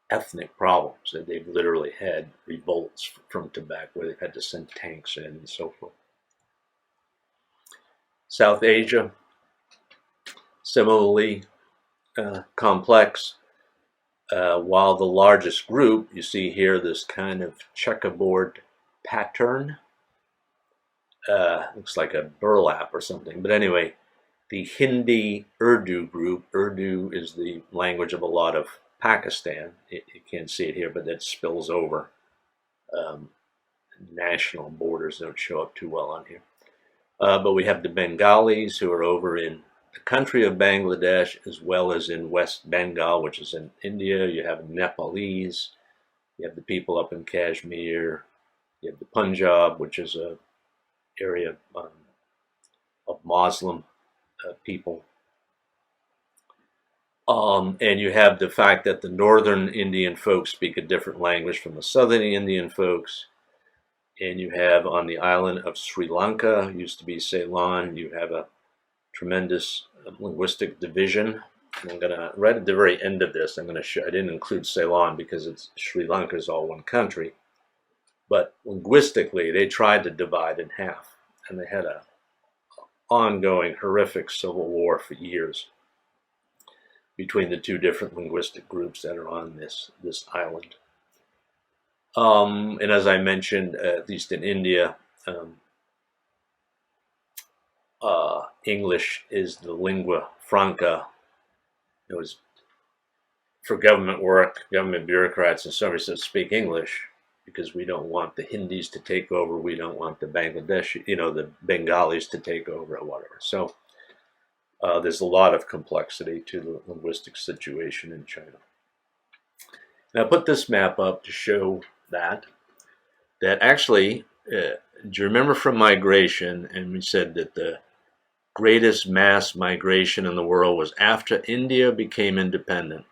ethnic problems. They've literally had revolts from Tibet where they've had to send tanks in and so forth. South Asia, similarly complex. While the largest group, you see here this kind of checkerboard pattern. Looks like a burlap or something. But anyway, the Hindi Urdu group. Urdu is the language of a lot of Pakistan. You can't see it here, but that spills over. National borders don't show up too well on here. But we have the Bengalis, who are over in the country of Bangladesh, as well as in West Bengal, which is in India. You have Nepalese. You have the people up in Kashmir. You have the Punjab, which is a area of Muslim people. And you have the fact that the northern Indian folks speak a different language from the southern Indian folks. And you have on the island of Sri Lanka, used to be Ceylon, you have a tremendous linguistic division. And I'm going to, right at the very end of this, I'm going to show, I didn't include Ceylon because Sri Lanka is all one country. But linguistically, they tried to divide in half. And they had an ongoing horrific civil war for years between the two different linguistic groups that are on this island. And as I mentioned, at least in India, English is the lingua franca. It was for government work, government bureaucrats and somebody said speak English because we don't want the Hindis to take over. We don't want the Bangladeshi, the Bengalis to take over or whatever. So there's a lot of complexity to the linguistic situation in China. Now I put this map up to show that actually, do you remember from migration, and we said that the greatest mass migration in the world was after India became independent.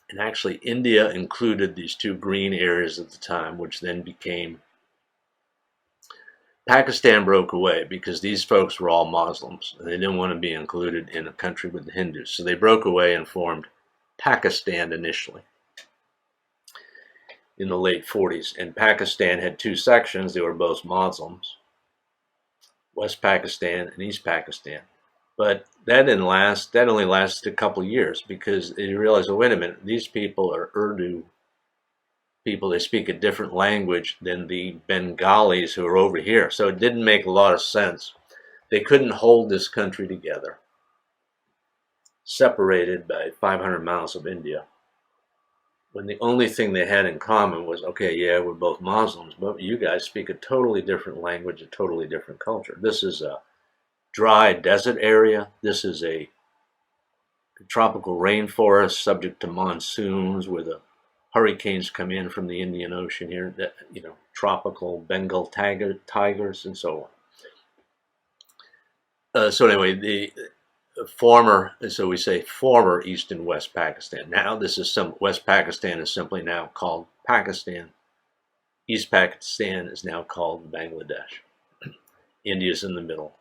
And actually India included these two green areas at the time, which then became, Pakistan broke away because these folks were all Muslims and they didn't want to be included in a country with the Hindus. So they broke away and formed Pakistan initially in the late 40s. And Pakistan had two sections. They were both Muslims, West Pakistan and East Pakistan. But that didn't last. That only lasted a couple of years because they realized, oh, wait a minute, these people are Urdu people. They speak a different language than the Bengalis who are over here. So it didn't make a lot of sense. They couldn't hold this country together, separated by 500 miles of India, when the only thing they had in common was, okay, yeah, we're both Muslims, but you guys speak a totally different language, a totally different culture. This is a dry desert area. This is a tropical rainforest subject to monsoons where the hurricanes come in from the Indian Ocean here, tropical Bengal tigers and so on. So anyway, the former East and West Pakistan. Now this is West Pakistan is simply now called Pakistan. East Pakistan is now called Bangladesh. India's in the middle.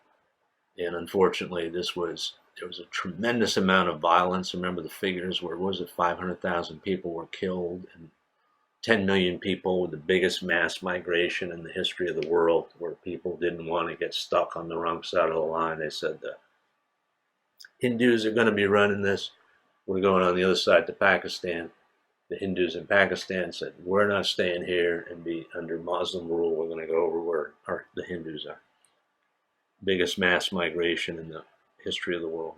And unfortunately, there was a tremendous amount of violence. Remember the figures where, was it, 500,000 people were killed and 10 million people, with the biggest mass migration in the history of the world, where people didn't want to get stuck on the wrong side of the line. They said the Hindus are going to be running this. We're going on the other side to Pakistan. The Hindus in Pakistan said, we're not staying here and be under Muslim rule. We're going to go over where the Hindus are. Biggest mass migration in the history of the world.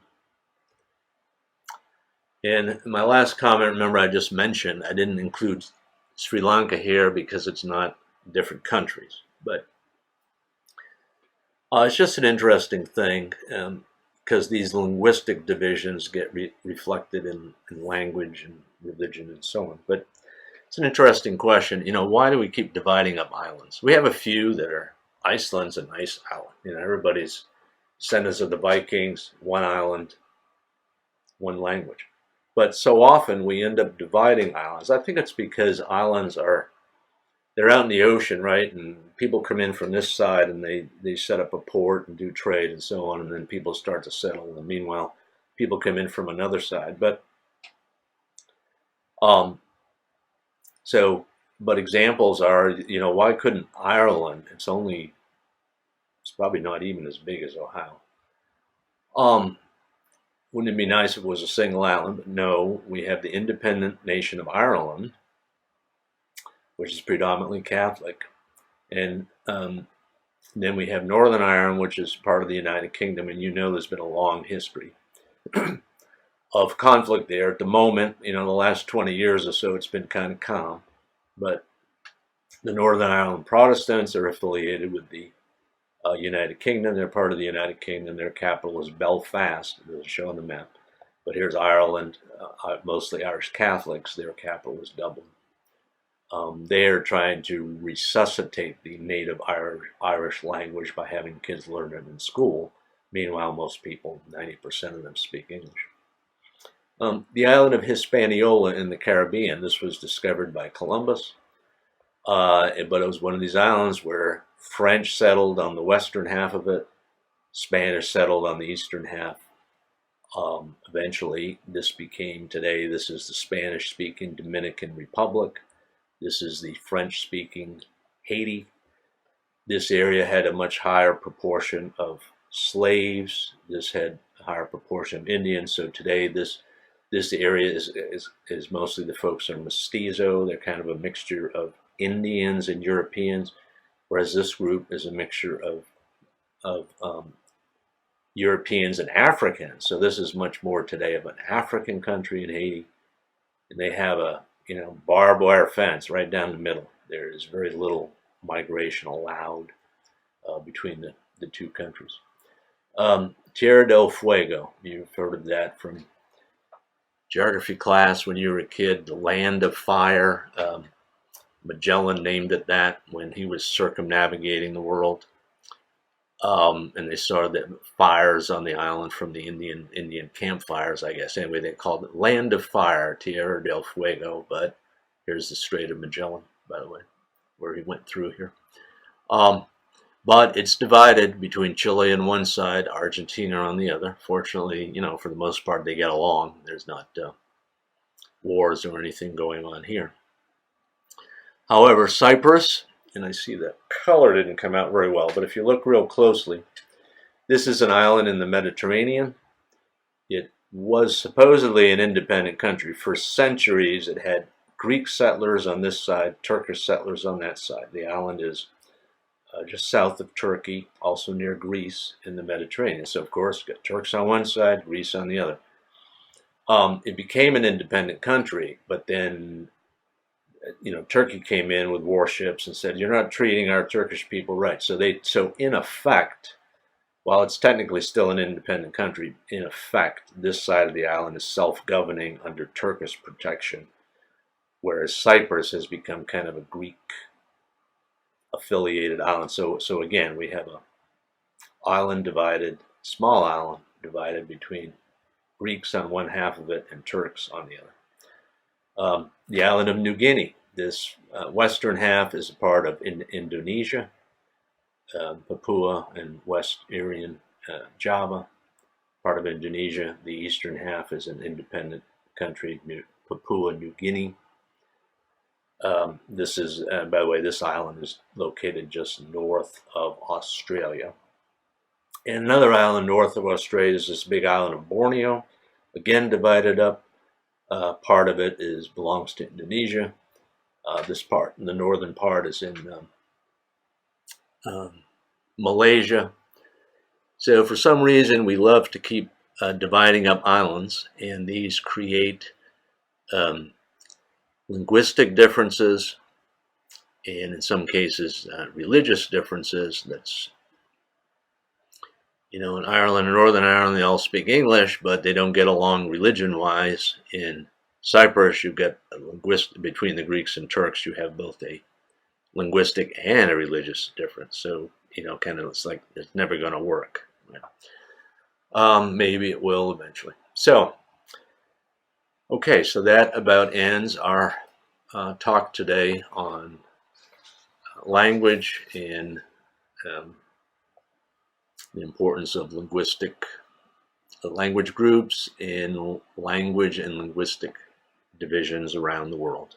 And my last comment, remember I just mentioned, I didn't include Sri Lanka here because it's not different countries. But it's just an interesting thing because these linguistic divisions get reflected in language and religion and so on. But it's an interesting question. Why do we keep dividing up islands? We have a few that are, Iceland's a nice island. Everybody's descendants of the Vikings, one island, one language. But so often we end up dividing islands. I think it's because islands they're out in the ocean, right? And people come in from this side and they set up a port and do trade and so on. And then people start to settle. And meanwhile, people come in from another side. But examples are, why couldn't Ireland? It's probably not even as big as Ohio. Wouldn't it be nice if it was a single island? But no, we have the independent nation of Ireland, which is predominantly Catholic. And then we have Northern Ireland, which is part of the United Kingdom. And there's been a long history of conflict there. At the moment, the last 20 years or so, it's been kind of calm. But the Northern Ireland Protestants are affiliated with the United Kingdom. They're part of the United Kingdom. Their capital is Belfast. It doesn't show on the map. But here's Ireland, mostly Irish Catholics. Their capital is Dublin. They're trying to resuscitate the native Irish language by having kids learn it in school. Meanwhile, most people, 90% of them, speak English. The island of Hispaniola in the Caribbean, this was discovered by Columbus. But it was one of these islands where French settled on the western half of it, Spanish settled on the eastern half. Eventually, this is the Spanish-speaking Dominican Republic. This is the French-speaking Haiti. This area had a much higher proportion of slaves. This had a higher proportion of Indians. So today, this area is mostly the folks are mestizo. They're kind of a mixture of Indians and Europeans, whereas this group is a mixture of Europeans and Africans. So this is much more today of an African country in Haiti, and they have a barbed wire fence right down the middle. There is very little migration allowed between the two countries. Tierra del Fuego, you've heard of that from geography class when you were a kid, the land of fire. Magellan named it that when he was circumnavigating the world. And they saw the fires on the island from the Indian campfires, I guess. Anyway, they called it Land of Fire, Tierra del Fuego. But here's the Strait of Magellan, by the way, where he went through here. But it's divided between Chile on one side, Argentina on the other. Fortunately, for the most part, they get along. There's not wars or anything going on here. However, Cyprus, and I see that color didn't come out very well, but if you look real closely, this is an island in the Mediterranean. It was supposedly an independent country. For centuries, it had Greek settlers on this side, Turkish settlers on that side. The island is just south of Turkey, also near Greece in the Mediterranean. So, of course, you've got Turks on one side, Greece on the other. It became an independent country, but then Turkey came in with warships and said, you're not treating our Turkish people right. So in effect, while it's technically still an independent country, in effect, this side of the island is self-governing under Turkish protection, whereas Cyprus has become kind of a Greek-affiliated island. So again, we have small island divided between Greeks on one half of it and Turks on the other. The island of New Guinea. This western half is a part of Indonesia. Papua and West Irian Java, part of Indonesia. The eastern half is an independent country, Papua New Guinea. This is, by the way, this island is located just north of Australia. And another island north of Australia is this big island of Borneo, again divided up. Part of it belongs to Indonesia. This part, the northern part, is in Malaysia. So for some reason, we love to keep dividing up islands, and these create linguistic differences, and in some cases, religious differences. That's, in Ireland and Northern Ireland, they all speak English, but they don't get along religion-wise. In Cyprus, you get a linguistic, between the Greeks and Turks, you have both a linguistic and a religious difference. So, kind of, it's like it's never going to work. Maybe it will eventually. So, okay, so that about ends our talk today on language and the importance of language groups and language and linguistic divisions around the world.